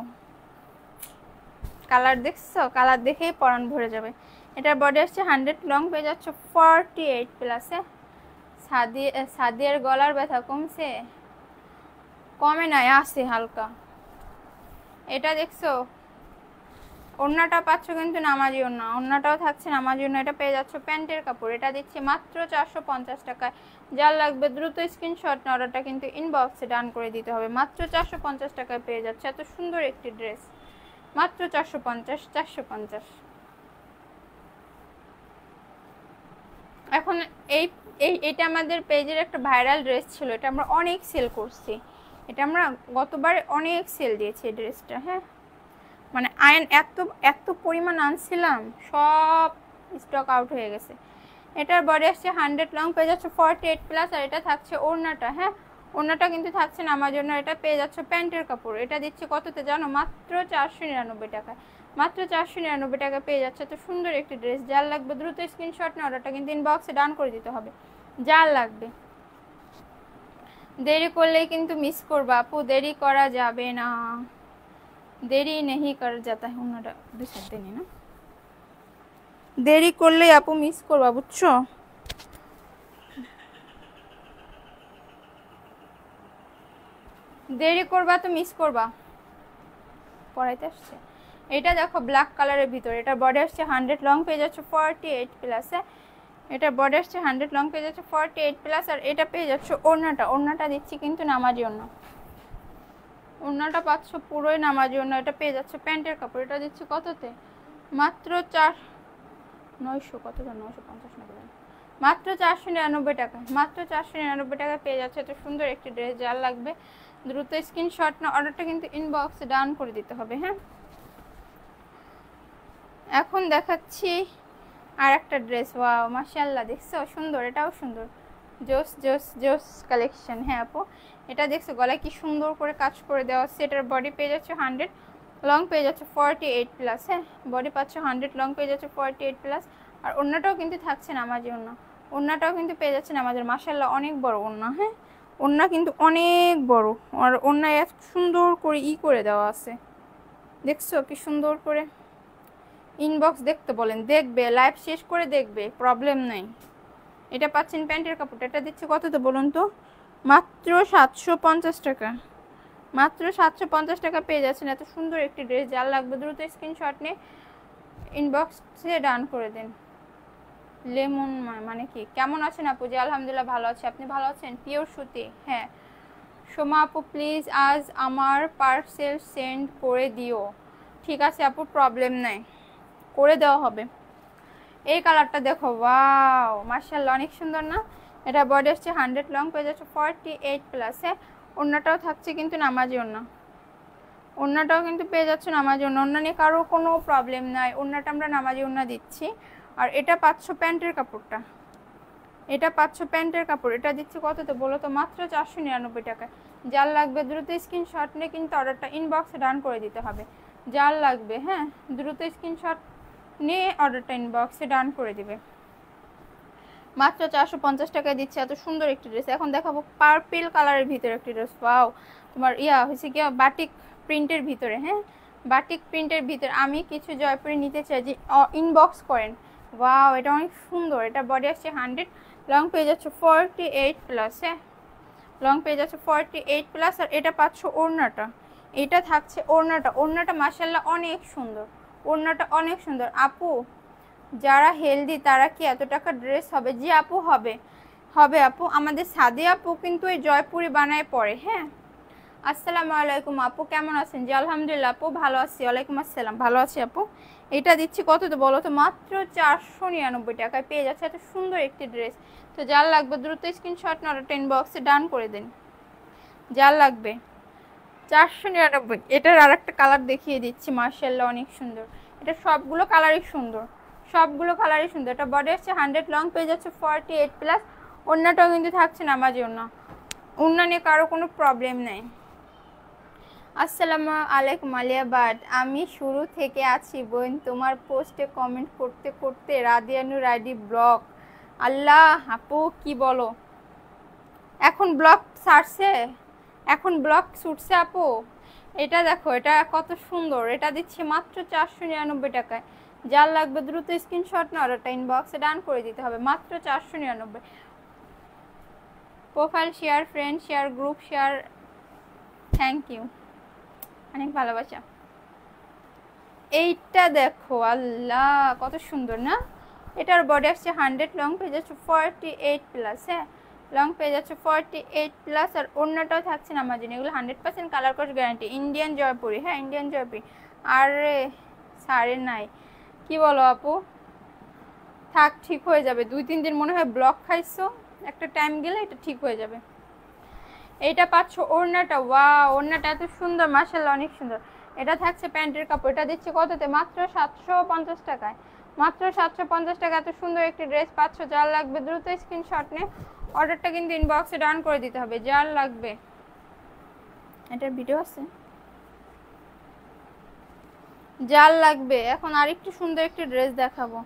কালার দেখছো? কালার দেখেই পরান ভরে যাবে। এটার বডি আসছে 100, লং পেয়ে যাচ্ছ 48+। সাদিয়ার গলার ব্যথা কমছে? কমে নাই, আছে হালকা। এটা দেখছো, ওড়নাটা পাচ্ছ কিন্তু নামাজি ওড়না, ওড়নাটাও থাকছে নামাজি ওড়না। এটা পেয়ে যাচ্ছ প্যান্টের কাপড়, এটা দিচ্ছি মাত্র 450 টাকায়। যার লাগবে দ্রুত স্ক্রিনশট না অর্ডারটা কিন্তু ইনবক্সে ডান করে দিতে হবে। মাত্র 450 টাকায় পেয়ে যাচ্ছে এত সুন্দর একটি ড্রেস। মাত্র 450। এখন এইটা আমাদের পেজের একটা ভাইরাল ড্রেস ছিল, এটা আমরা অনেক সেল করছি। এটা আমরা গতবার অনেক সেল দিয়েছি এই ড্রেসটা। হ্যাঁ মানে এত পরিমাণ আনছিলাম, সব স্টক আউট হয়ে গেছে। এটার বডি আসছে 100, লং পেয়ে যাচ্ছে 48+। আর এটা থাকছে ওড়নাটা, হ্যাঁ ওড়নাটা কিন্তু থাকছে না আমার জন্য। এটা পেয়ে যাচ্ছে প্যান্টের কাপড়, এটা দিচ্ছে কততে জানো? মাত্র 499 টাকায়। মাত্র 499 টাকা পেয়ে যাচ্ছে তো সুন্দর একটি ড্রেস। যার লাগবে দ্রুত স্ক্রিনশট না অর্ডারটা কিন্তু ইনবক্সে ডান করে দিতে হবে যার লাগবে। দেরি করলেই কিন্তু মিস করবা আপু, দেরি করা যাবে না, দেরি नहीं कर जाता है। ওনাটা দুই সাইড দেনি না, দেরি করলেই আপু মিস করবা, বুঝছো? দেরি করবা তো মিস করবা। পড়াইতে আসছে। এটা দেখো ব্ল্যাক কালারের ভিতরে, এটা বডি আসছে 100, লং পেয়ে যাচ্ছে 48+। এটা বডি আসছে 100, লং পেয়ে যাচ্ছে 48+। আর এটা পেয়ে যাচ্ছে ওড়নাটা দিচ্ছি কিন্তু নামাজি ওড়না, ওড়নাটা পাচ্ছ পুরোই নামাজি ওড়না। এটা পেয়ে যাচ্ছে প্যান্টের কাপড়, এটা দিচ্ছি কততে? মাত্র 900, কত 950 না, মাত্র 499 টাকা। মাত্র 499 টাকা পেয়ে যাচ্ছে এত সুন্দর একটি ড্রেস। যার লাগবে দ্রুত স্ক্রিনশট না অর্ডারটা কিন্তু ইনবক্সে ডান করে দিতে হবে। হ্যাঁ এখন দেখাচ্ছি আর একটা ড্রেস, ওয়াও মাশাআল্লাহ, দেখছো সুন্দর, এটাও সুন্দর, জোস জোস জোস কালেকশন। হ্যাঁ আপু, এটা দেখছো গলায় কি সুন্দর করে কাজ করে দেওয়া আছে। এটার বডি পেয়ে যাচ্ছে 100, লং পেয়ে যাচ্ছে 48+। হ্যাঁ, বডি পাচ্ছ 100, লং পেয়ে যাচ্ছে 48+। আর ওড়নাটাও কিন্তু থাকছে নামাজি ওড়না, ওড়নাটাও কিন্তু পেয়ে যাচ্ছেন আমাদের মাশাআল্লাহ অনেক বড় ওড়না। হ্যাঁ, ওড়না কিন্তু অনেক বড়, আর ওড়নায় এত সুন্দর করে করে দেওয়া আছে, দেখছো কি সুন্দর করে। ইনবক্স দেখতে বলেন, দেখবে, লাইভ শেষ করে দেখবে, প্রবলেম নেই। এটা পাচ্ছেন প্যান্টের কাপড়টা, এটা দিচ্ছে কত তো বলুন তো, মাত্র 750 টাকা, মাত্র 750 টাকা পেয়ে যাচ্ছেন এত সুন্দর একটি ড্রেস। যার লাগবে দ্রুত স্ক্রিনশট নিয়ে ইনবক্সে ডান করে দেন। লেমন মানে কি, কেমন আছেন আপু? জি আলহামদুলিল্লাহ ভালো আছে, আপনি ভালো আছেন? পিওর সুতি। হ্যাঁ সোমা আপু, প্লিজ আজ আমার পার্সেল সেন্ড করে দিও। ঠিক আছে আপু, প্রবলেম নাই, করে দেওয়া হবে। এই কালারটা দেখো, ওয়াও মাশাআল্লাহ অনেক সুন্দর না। এটা বডি আসছে 100, লং পেয়ে যাচ্ছে 48+। হ্যাঁ, ওড়নাটাও থাকছে কিন্তু নামাজি ওড়না, ওড়নাটাও কিন্তু পেয়ে যাচ্ছে নামাজি ওড়না, ওড়না নিয়ে কারো কোনো প্রবলেম নাই, ওড়নাটা আমরা নামাজি ওড়না দিচ্ছি। আর এটা পাচ্ছ প্যান্টের কাপড়টা, এটা পাচ্ছ প্যান্টের কাপড়, এটা দিচ্ছি কত তো বলো তো, মাত্র 499 টাকা। যার লাগবে দ্রুত স্ক্রিনশট নিয়ে কিন্তু অর্ডারটা ইনবক্সে ডান করে দিতে হবে। যার লাগবে হ্যাঁ দ্রুত স্ক্রিনশট নিয়ে অর্ডারটা ইনবক্সে ডান করে দিবে। মাত্র 450 টাকায় দিচ্ছে এত সুন্দর একটি ড্রেস। এখন দেখাবো পার্পল কালারের ভিতরে একটি ড্রেস, ওয়াও তোমার হয়েছে কি বাটিক প্রিন্টের ভিতরে। হ্যাঁ, বাটিক প্রিন্টের ভিতরে আমি কিছু জয়পুরি নিতে চাই, যে ইনবক্স করেন। ওয়াও, এটা অনেক সুন্দর, এটা বডি আসছে 100, লং পেয়ে যাচ্ছে 48+। হ্যাঁ, লং পেয়ে যাচ্ছে 48+। আর এটা পাচ্ছ ওড়নাটা, এটা থাকছে ওড়নাটা, ওড়নাটা মাশাআল্লাহ অনেক সুন্দর, ওড়নাটা অনেক সুন্দর। আপু যারা হেলদি তারা কি এত টাকা ড্রেস হবে? জি আপু হবে, হবে আপু। আমাদের সাদি আপু কিন্তু এই জয়পুরি বানায় পরে। হ্যাঁ, আসসালামু আলাইকুম আপু, কেমন আছেন? জি আলহামদুলিল্লাহ আপু ভালো আছি, ওয়ালাইকুম আসসালাম, ভালো আছি আপু। এটা দিচ্ছি কত তো বলো তো, মাত্র 499 টাকায় পেয়ে যাচ্ছে এত সুন্দর একটি ড্রেস। তো যার লাগবে দ্রুত স্ক্রিনশট না ইনবক্সে ডান করে দিন। যার লাগবে 499। এটার আর একটা কালার দেখিয়ে দিচ্ছি, মার্শাল্লাহ অনেক সুন্দর। এটা সবগুলো কালারই সুন্দর, সবগুলো কালারই সুন্দর। এটা বডি আসছে 100, লং পেয়ে যাচ্ছে 48+। ওড়নাটাও কিন্তু থাকছে নামাজি ওড়না, ওড়না নিয়ে কারো কোনো প্রবলেম নেই। আসসালামু আলাইকুম আলিয়া বাট, আমি শুরু থেকে আছি বোন, তোমার পোস্টে কমেন্ট করতে করতে রাদিয়ানুর আইডি ব্লক। আল্লাহ আপু কি বলো, এখন ব্লক ছাড়ছে, এখন ব্লক ছুটছে আপু। এটা দেখো, এটা কত সুন্দর, এটা দিচ্ছি মাত্র 499 টাকায়। যার লাগবে দ্রুত স্ক্রিনশট না অর্ডারটা ইনবক্সে ডান করে দিতে হবে, মাত্র 499। Profile share, friend share, group share, thank you, অনেক ভালোবাসা। এইটা দেখো, আল্লাহ কত সুন্দর না। এটার বডি আসছে 100, লং পেয়ে যাচ্ছে 48+। হ্যাঁ, লং পেয়ে যাচ্ছে 48+। আর অন্যটাও থাকছে না আমার জন্য, এগুলো 100% colour course guarantee, Indian Jaipuri. হ্যাঁ, ইন্ডিয়ান জয়পুরি। আরে সারে নাই, কি বলো আপু? থাক, ঠিক হয়ে যাবে, 2-3 দিন মনে হয় ব্লক খাইছো, একটা টাইম গেলে এটা ঠিক হয়ে যাবে। এইটা পাচ্ছ ওড়নাটা, ওয়াও ওড়নাটা এত সুন্দর মাশাআল্লাহ অনেক সুন্দর। এটা থাকছে প্যান্টের কাপড়, এটা দিচ্ছে কততে, মাত্র 750 টাকায়, মাত্র 750 টাকা এত সুন্দর একটি ড্রেস পাচ্ছ। যার লাগবে দ্রুত স্ক্রিনশট নিয়ে অর্ডারটা কিন্তু ইনবক্সে ডান করে দিতে হবে। যার লাগবে, এটার ভিডিও আছে, যার লাগবে। এখন আরেকটু সুন্দর একটি ড্রেস দেখাবো,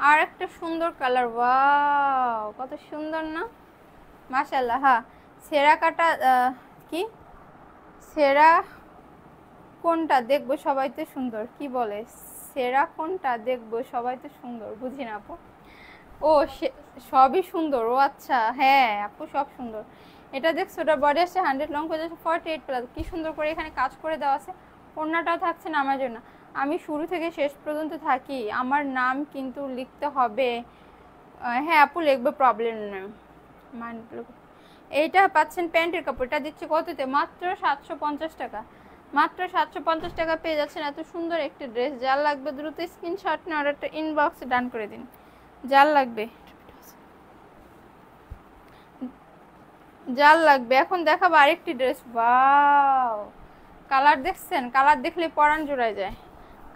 আর একটা সুন্দর কালার, ওয়াও কত সুন্দর না মাশাআল্লাহ। হ্যাঁ, সেরা কাটা কি, সেরা কোনটা দেখবো সবাই তো সুন্দর, কি বলে সেরা কোনটা দেখবো সবাই তো সুন্দর, বুঝি না আপু। ও সবই সুন্দর, ও আচ্ছা, হ্যাঁ আপু সব সুন্দর। এটা দেখছো, ওটা বডি আসছে 100, লং পেয়ে যাচ্ছে 48+। কি সুন্দর করে এখানে কাজ করে দেওয়া আছে, ওড়নাটাও থাকছে না আমার জন্য। আমি শুরু থেকে শেষ পর্যন্ত থাকি, আমার নাম কিন্তু লিখতে হবে। হ্যাঁ আপু লিখবে, প্রবলেম নেই। এইটা পাচ্ছেন প্যান্টের কাপড়টা দিচ্ছে কততে, মাত্র 750 টাকা, মাত্র 750 টাকা পেয়ে যাচ্ছেন এত সুন্দর একটি ড্রেস। যার লাগবে দ্রুত স্ক্রিনশট নিয়ে অর্ডারটা ইনবক্সে ডান করে দিন। যার লাগবে, যার লাগবে। এখন দেখাবো আরেকটি ড্রেস, ওয়াও কালার দেখছেন, কালার দেখলে পরাণ জোড়ায় যায়,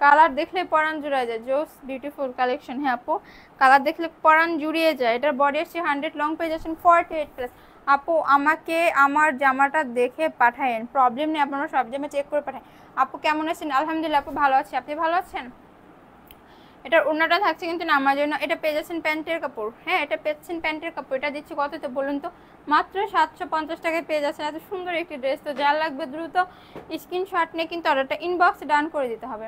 কালার দেখলে পরাণ জুড়িয়ে যায়। জোস বিউটিফুল কালেকশন। হ্যাঁ আপু, কালার দেখলে পরাণ জুড়িয়ে যায়। এটার বডি আসছে 100 লং পেয়ে যাচ্ছেন 48+। আপু আমাকে আমার জামাটা দেখে পাঠায়েন, প্রবলেম নেই, আপনারা সব জামা চেক করে পাঠান। আপু কেমন আছেন? আলহামদুলিল্লাহ আপু ভালো আছি, আপনি ভালো আছেন? এটার ওড়নাটা থাকছে কিন্তু নামার জন্য। এটা পেয়ে যাচ্ছেন প্যান্টের কাপড়। হ্যাঁ, এটা পেয়েছেন প্যান্টের কাপড়। এটা দিচ্ছি কততে বলুন তো? মাত্র 750 টাকায় পেয়ে যাচ্ছেন এত সুন্দর একটি ড্রেস। তো যার লাগবে দ্রুত স্ক্রিনশট নিয়ে কিন্তু অর্ডারটা ইনবক্সে ডান করে দিতে হবে।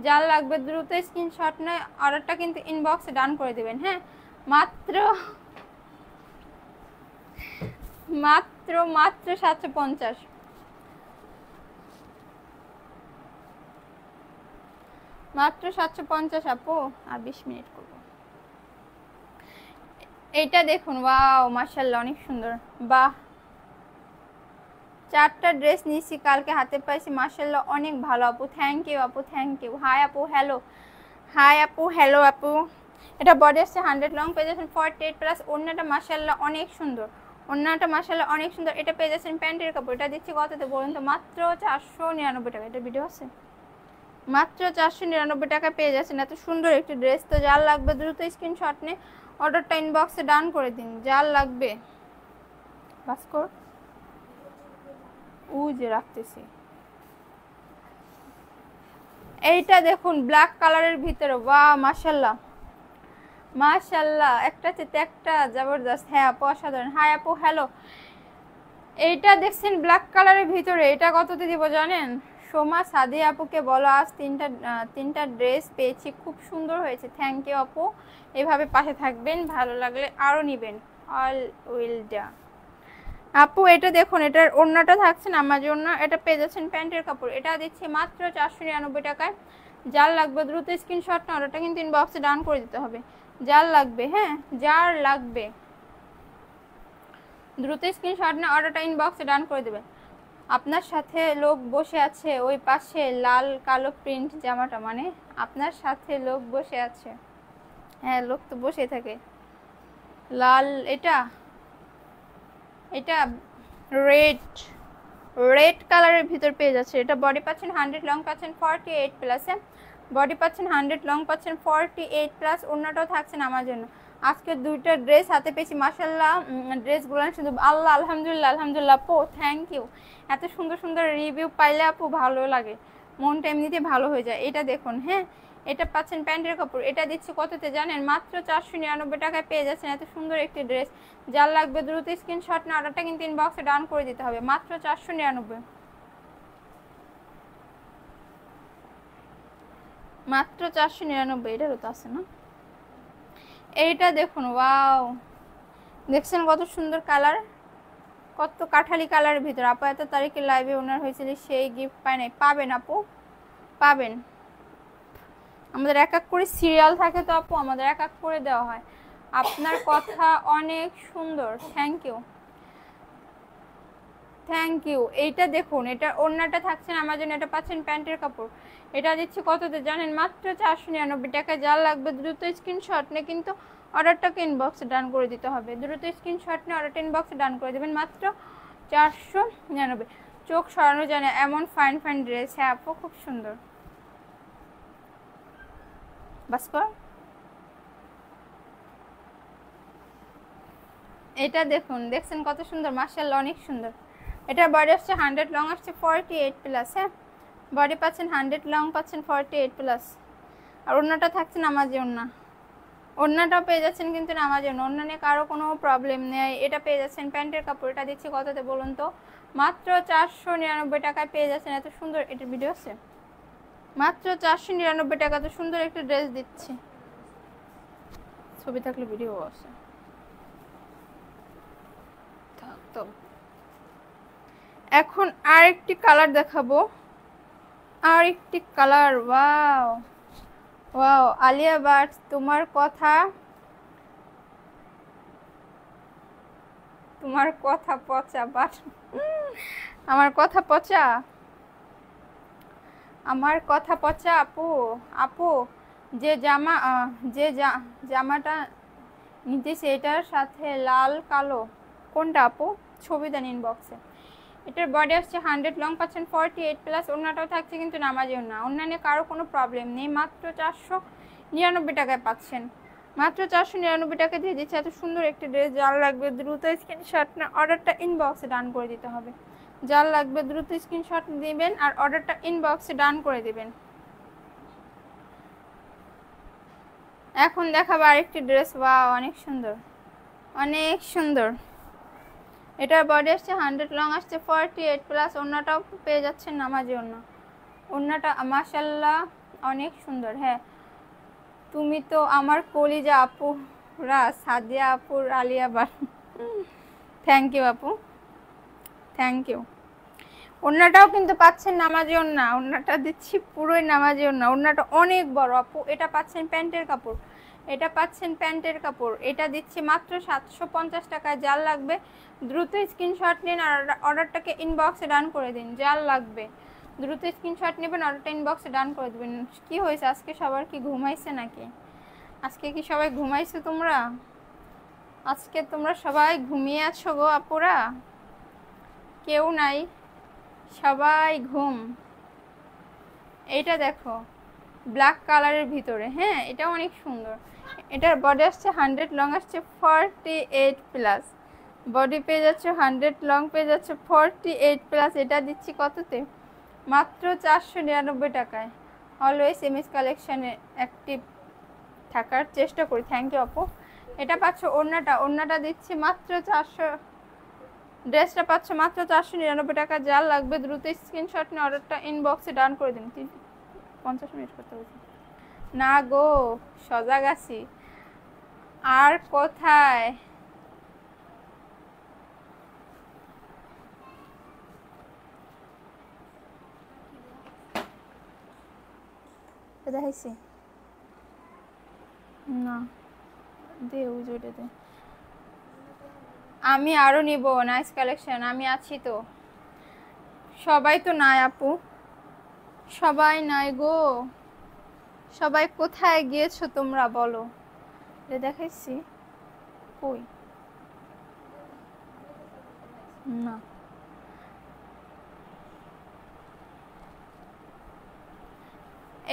যার লাগবে দ্রুত স্ক্রিনশট নিয়ে অর্ডারটা কিন্তু ইনবক্সে ডান করে দেবেন। হ্যাঁ, মাত্র মাত্র মাত্র 750, মাত্র 750 আপু। আর 20 মিনিট করব। এইটা দেখুন, ওয়াও মাশাআল্লাহ অনেক সুন্দর। বাহ, 4টা ড্রেস নিয়েছি কালকে হাতে পাইছি, মাশাআল্লাহ অনেক ভালো আপু। থ্যাংক ইউ আপু, থ্যাংক ইউ। হাই আপু, হ্যালো। হাই আপু, হ্যালো আপু। এটা বডি আসছে 100 লং পেয়ে যাচ্ছেন 48+। ওড়নাটা মাশাআল্লাহ অনেক সুন্দর, ওড়নাটা মাশাআল্লাহ অনেক সুন্দর। এটা পেয়ে যাচ্ছেন প্যান্টের কাপড়। এটা দিচ্ছি কততে বলুন তো? মাত্র 499 টাকা। এটা ভিডিও আছে, মাত্র 499 টাকা পেয়ে যাচ্ছেন এত সুন্দর একটি ড্রেস। তো যার লাগবে দ্রুত স্ক্রিনশট নিয়ে অর্ডারটা ইনবক্সে ডান করে দিন। যার লাগবে ভাস্কর যে রাখতেছি। এইটা দেখুন ব্ল্যাক কালারের ভিতরে, বাহ মাশাআল্লাহ মাশাআল্লাহ, একটা চেতে একটা জবরদস্ত। হ্যাঁ আপু অসাধারণ। হাই আপু, হ্যালো। এইটা দেখছেন ব্ল্যাক কালারের ভিতরে, এটা কততে দিব জানেন? সোমা সাদি আপুকে বলো আজ তিনটা ড্রেস পেয়েছি, খুব সুন্দর হয়েছে। থ্যাংক ইউ আপু, এভাবে পাশে থাকবেন, ভালো লাগলে আরও নেবেন। অল উইল ডা আপু। এটা দেখুন, এটার ওড়নাটা থাকছে আমার জন্য। এটা পেয়ে যাচ্ছেন প্যান্টের কাপড়। এটা দিচ্ছি মাত্র 499 টাকায়। যার লাগবে দ্রুত স্ক্রিনশট না অর্ডারটা কিন্তু ইনবক্সে ডান করে দিতে হবে। যার লাগবে, হ্যাঁ যার লাগবে দ্রুত স্ক্রিনশট না অর্ডারটা ইনবক্সে ডান করে দেবে। আপনার সাথে লোক বসে আছে ওই পাশে, লাল কালো প্রিন্ট জামাটা, মানে আপনার সাথে লোক বসে আছে। হ্যাঁ, লোক তো বসে থাকে। লাল, এটা এটা রেড কালারের ভিতর পেয়ে যাচ্ছে। এটা বডি পাচ্ছেন 100 লং পাচ্ছেন 48+। বডি পাচ্ছেন 100 লং পাচ্ছেন 48+। ওড়নাটাও থাকছেন আমার জন্য। আজকে 2টা ড্রেস হাতে পেয়েছি মাশাআল্লাহ। ড্রেসগুলো শুধু আল্লাহ, আলহামদুলিল্লাহ আলহামদুলিল্লাহ আপু, থ্যাংক ইউ। এত সুন্দর সুন্দর রিভিউ পাইলে আপু ভালো লাগে, মনটা এমনিতে ভালো হয়ে যায়। এটা দেখুন, হ্যাঁ এটা পাচ্ছেন প্যান্টের কাপড়। এটা দিচ্ছি কততে জানেন? মাত্র 499 টাকায় পেয়ে যাচ্ছেন এত সুন্দর একটি ড্রেস। যার লাগবে দ্রুত স্ক্রিনশট না অর্ডারটা কিন্তু ইনবক্সে ডান করে দিতে হবে। মাত্র 499, মাত্র 499। এটারও তো আছে না? এইটা দেখুন, ওয়াও দেখছেন কত সুন্দর কালার, কত কাঠালি কালারের ভিতর। আপু এত তারিখে লাইভে ওনার হয়েছিল, সেই গিফট পায় নাই। পাবেন আপু, পাবেন। আমাদের এক এক করে সিরিয়াল থাকে তো আপু, আমাদের এক এক করে দেওয়া হয়। আপনার কথা অনেক সুন্দর, থ্যাংক ইউ থ্যাংক ইউ। এইটা দেখুন, এটা ওড়নাটা থাকছেন আমার জন্য। এটা পাচ্ছেন প্যান্টের কাপড়। এটা দিচ্ছি কততে জানেন? মাত্র 499 টাকায়। যার লাগবে দ্রুত স্ক্রিনশট নিয়ে কিন্তু অর্ডারটাকে ইনবক্সে ডান করে দিতে হবে। দ্রুত স্ক্রিনশট নিয়ে অর্ডারটা ইনবক্সে ডান করে দেবেন। মাত্র 499। চোখ সরানো যায় না এমন ফাইন ফাইন ড্রেস। হ্যাঁ আপু খুব সুন্দর। ভাস্কর, এটা দেখুন, দেখছেন কত সুন্দর, মাশাআল্লাহ অনেক সুন্দর। এটার বডি আসছে 100 লং আসছে 48+। হ্যাঁ, বডি পাচ্ছেন 100 লং পাচ্ছেন 48+। আর ওড়নাটা থাকছে নামাজি ওড়না। ওড়নাটাও পেয়ে যাচ্ছেন কিন্তু নামাজি ওড়না। ওড়না নিয়ে কারো কোনো প্রবলেম নেই। এটা পেয়ে যাচ্ছেন প্যান্টের কাপড়। এটা দিচ্ছি কততে বলুন তো? মাত্র 499 টাকায় পেয়ে যাচ্ছেন এত সুন্দর। এটার ভিডিও আছে, মাত্র 499 টাকা। তো সুন্দর একটা ড্রেস দিচ্ছি, ছবি থাকলে ভিডিও আছে। তো এখন আরেকটি কালার দেখাবো, আরেকটি colour. Wow wow, Alia Bhatt তোমার কথা পচা। বাট আমার কথা পচা, আমার কথা পচা আপু। আপু যে জামাটা নিতেছে এটার সাথে লাল কালো কোনটা আপু? ছবি দেন ইনবক্সে। এটার বডি আসছে 100, লং পাচ্ছেন 48+, ওড়নাটাও থাকছে কিন্তু নামাজি ওড়না। ওড়না নিয়ে কারো কোনো প্রবলেম নেই, মাত্র 499 টাকায় পাচ্ছেন। মাত্র 499 টাকা দিয়ে দিচ্ছে এত সুন্দর একটি ড্রেস। যার লাগবে দ্রুত স্ক্রিনশট না অর্ডারটা ইনবক্সে ডান করে দিতে হবে। যার লাগবে দ্রুত স্ক্রিনশট দিবেন আর অর্ডারটা ইনবক্সে ডান করে দিবেন। এখন দেখাবো আরেকটি ড্রেস। ওয়াও, অনেক সুন্দর, অনেক সুন্দর। এটার বডি আসছে 100, লং আসছে 48+, ওড়নাটাও পেয়ে যাচ্ছেন নামাজি ওড়না। ওড়নাটা মাশাআল্লাহ অনেক সুন্দর। হ্যাঁ, তুমি তো আমার কলিজা আপুরা, সাদিয়া আপুর আলিয়া বান। থ্যাংক ইউ আপু, থ্যাংক ইউ। ওড়নাটাও কিন্তু পাচ্ছেন নামাজি ওড়না। ওড়নাটা দিচ্ছি পুরোই নামাজি ওড়না। ওড়নাটা অনেক বড় আপু। এটা পাচ্ছেন প্যান্টের কাপড়, এটা পাচ্ছেন প্যান্টের কাপড়। এটা দিচ্ছি মাত্র 750 টাকায়। যার লাগবে দ্রুত স্ক্রিনশট নিন আর অর্ডারটাকে ইনবক্সে ডান করে দিন। যার লাগবে দ্রুত স্ক্রিনশট নেবেন, অর্ডারটা ইনবক্সে ডান করে দেবেন। কি হয়েছে আজকে সবার, কি ঘুমাইছে নাকি? আজকে কি সবাই ঘুমাইছো তোমরা? আজকে তোমরা সবাই ঘুমিয়ে আছো গো আপুরা? কেউ নাই, সবাই ঘুম। এইটা দেখো ব্ল্যাক কালারের ভিতরে। হ্যাঁ, এটাও অনেক সুন্দর। এটার বডি আসছে 100, লং আসছে 48+, বডি পেয়ে যাচ্ছে 100, লং পেয়ে যাচ্ছে 48+। এটা দিচ্ছি কততে? মাত্র 499 টাকায়। অলওয়েজ এমএস কালেকশনে অ্যাক্টিভ থাকার চেষ্টা করি। থ্যাংক ইউ আপু। এটা পাচ্ছ ওড়নাটা দিচ্ছি মাত্র 400, ড্রেসটা পাচ্ছ মাত্র 499 টাকা। যার লাগবে দ্রুত স্ক্রিনশট নিয়ে অর্ডারটা ইনবক্সে ডান করে দিন। 50 মিনিট করতে হয়েছে না গো, সজাগ আছি। আর কোথায়? দেখাইছি না, দে ওই জোটা দে। আমি আরো নিব নাইস কালেকশন। আমি আছি তো। সবাই তো নাই আপু, সবাই নাই গো। সবাই কোথায় গিয়েছো তোমরা বলো? দেখাইছি কই? না,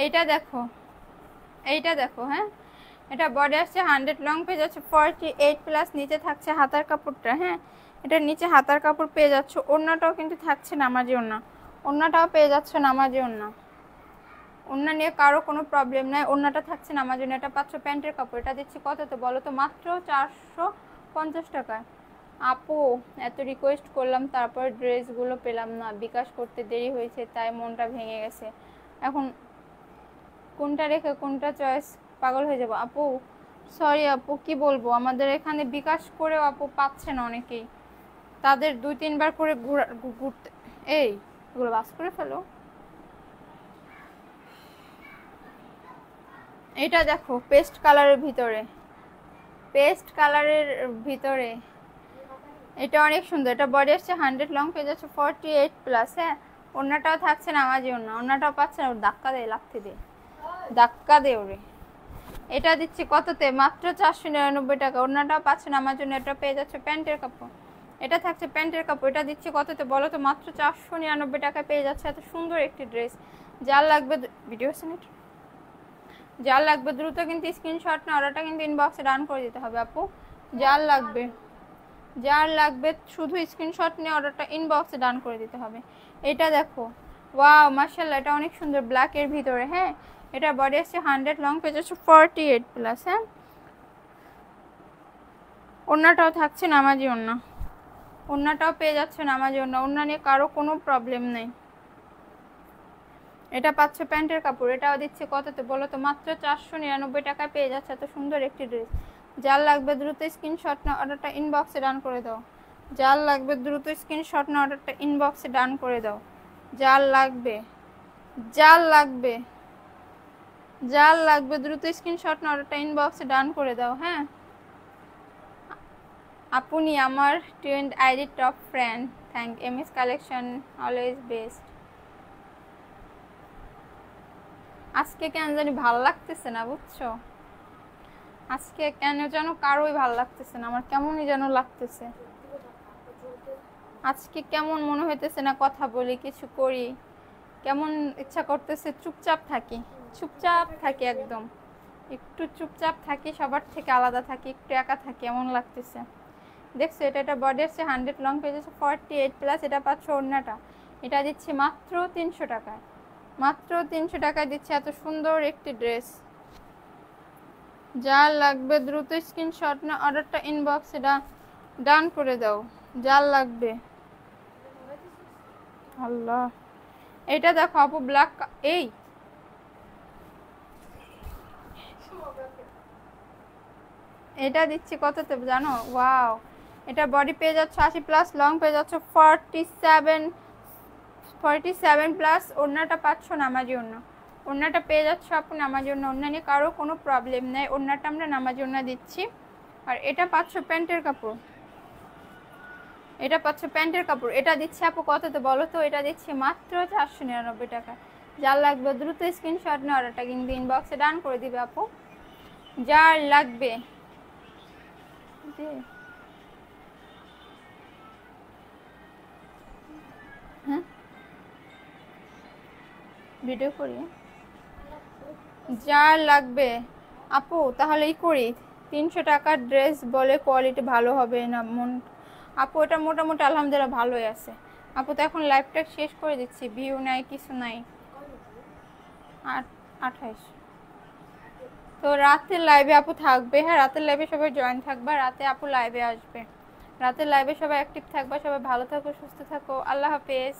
এইটা দেখো, এইটা দেখো। হ্যাঁ, এটা বডি আসছে 100, লং পেয়ে যাচ্ছে 48+, নিচে থাকছে হাতার কাপড়টা। হ্যাঁ, এটার নিচে হাতার কাপড় পেয়ে যাচ্ছ। ওড়নাটাও কিন্তু থাকছে নামাজি ওড়না। ওড়নাটাও পেয়ে যাচ্ছে নামাজি ওড়না। ওড়না নিয়ে কারো কোনো প্রবলেম নাই, ওড়নাটা থাকছে নামাজি ওড়না। এটা পাচ্ছ প্যান্টের কাপড়। এটা দিচ্ছি কততে বলো তো? মাত্র 450 টাকায়। আপু এত রিকোয়েস্ট করলাম, তারপর ড্রেসগুলো পেলাম না, বিকাশ করতে দেরি হয়েছে, তাই মনটা ভেঙে গেছে। এখন কোনটা রেখে কোনটা চয়েস, পাগল হয়ে যাবো আপু। সরি আপু, কি বলবো, আমাদের এখানে বিকাশ করেও আপু পাচ্ছে না অনেকেই। তাদের 2-3 বার করে ঘুরতে। এই এগুলো বাস করে ফেলো। এটা দেখো পেস্ট কালারের ভিতরে, পেস্ট কালারের ভিতরে। এটা অনেক সুন্দর। এটা বডি আসছে 100, লং পেয়ে যাচ্ছে 48+। হ্যাঁ, ওড়নাটাও থাকছে নামাজি ওড়না। ওড়নাটাও পাচ্ছে না, ওর ধাক্কা দে, লাথি দে, ধাক্কা দে ওরে। এটা দিচ্ছি কততে? মাত্র 499 টাকা। ওড়নাটাও পাচ্ছে নামাজি ওড়না। এটা পেয়ে যাচ্ছে প্যান্টের কাপড়। এটা থাকছে প্যান্টের কাপড়। এটা দিচ্ছি কততে বলো তো? মাত্র 499 টাকায় পেয়ে যাচ্ছে এত সুন্দর একটি ড্রেস। যার লাগবে ভিডিও সিনেট, যার লাগবে দ্রুত কিন্তু স্ক্রিনশট না অর্ডারটা কিন্তু ইনবক্সে ডান করে দিতে হবে আপু। যার লাগবে, যার লাগবে শুধু স্ক্রিনশট নিয়ে অর্ডারটা ইনবক্সে ডান করে দিতে হবে। এটা দেখো, ওয়াও মাশাআল্লাহ, এটা অনেক সুন্দর ব্ল্যাকের ভিতরে। হ্যাঁ, এটা বডি আসছে 100, লং পেজ আছে 48+। হ্যাঁ, ওড়নাটাও থাকছে নামাজি ওড়না। ওড়নাটাও পেয়ে যাচ্ছে নামাজি ওড়না। ওড়না নিয়ে কারো কোনো প্রবলেম নেই। এটা পাচ্ছে প্যান্টের কাপড়। এটাও দিচ্ছে কততে বলো তো? মাত্র 499 টাকায় পেয়ে যাচ্ছে এত সুন্দর একটি ড্রেস। যার লাগবে দ্রুত স্ক্রিনশট না অর্ডারটা ইনবক্সে ডান করে দাও। যার লাগবে দ্রুত স্ক্রিনশট না অর্ডারটা ইনবক্সে ডান করে দাও। যার লাগবে, যার লাগবে, যার লাগবে দ্রুত স্ক্রিনশট না অর্ডারটা ইনবক্সে ডান করে দাও। হ্যাঁ, আপনি আমার trend ID top friend. Thank MS collection always best. আজকে কেন জানি ভালো লাগতেছে না বুঝছো, আজকে কেন যেন কারোই ভালো লাগতেছে না, আমার কেমনই যেন লাগতেছে। আজকে কেমন মনে হইতেছে না কথা বলি, কিছু করি, কেমন ইচ্ছা করতেছে চুপচাপ থাকি, চুপচাপ থাকি, একদম একটু চুপচাপ থাকি, সবার থেকে আলাদা থাকি, একটু একা থাকি এমন লাগতেছে। দেখছো এটা বডি আসছে 100 লং পেজ আছে 48 প্লাস, এটা পাচ্ছ ওড়নাটা, এটা দিচ্ছি মাত্র 300 টাকায়, মাত্র 300 টাকায় দিচ্ছি এত সুন্দর একটি ড্রেস। যার লাগবে দ্রুত স্ক্রিনশট না অর্ডারটা ইনবক্সে ডান করে দাও, যার লাগবে। আল্লাহ, এটা দেখো আপু ব্ল্যাক, এই এটা দিচ্ছি কততে জানো? ওয়াও, এটা বডি পেয়ে যাচ্ছে 80 প্লাস, লং পেয়ে যাচ্ছে 47 প্লাস, ওড়নাটা পাচ্ছ নামাজি ওড়না, ওড়নাটা পেয়ে যাচ্ছে আপু নামাজি ওড়না, ওড়না নিয়ে কারো কোনো প্রবলেম নেই, ওড়নাটা আমরা নামাজি ওড়না দিচ্ছি। আর এটা পাচ্ছ প্যান্টের কাপড়, এটা পাচ্ছ প্যান্টের কাপড়, এটা দিচ্ছি আপু কততে বলো তো? এটা দিচ্ছি মাত্র 499 টাকা। যার লাগবে দ্রুত স্ক্রিনশট নিয়ে অর্ডারটা কিন্তু ইনবক্সে ডান করে দিবে আপু, যার লাগবে। হ্যাঁ ভিডিও করি, যার লাগবে আপু তাহলেই করি। 300 টাকার ড্রেস বলে কোয়ালিটি ভালো হবে না মন আপু, এটা মোটামুটি আলহামদুলিল্লাহ ভালোই আছে আপু। তো এখন লাইভটা শেষ করে দিচ্ছি, ভিউ নাই কিছু নাই। 28 তো রাতের লাইভে আপু থাকবে, হ্যাঁ রাতের লাইভে সবাই জয়েন থাকবে, রাতে আপু লাইভে আসবে, রাতের লাইভে সবাই অ্যাক্টিভ থাকবে। সবাই ভালো থাকো, সুস্থ থাকো, আল্লাহ হাফেজ।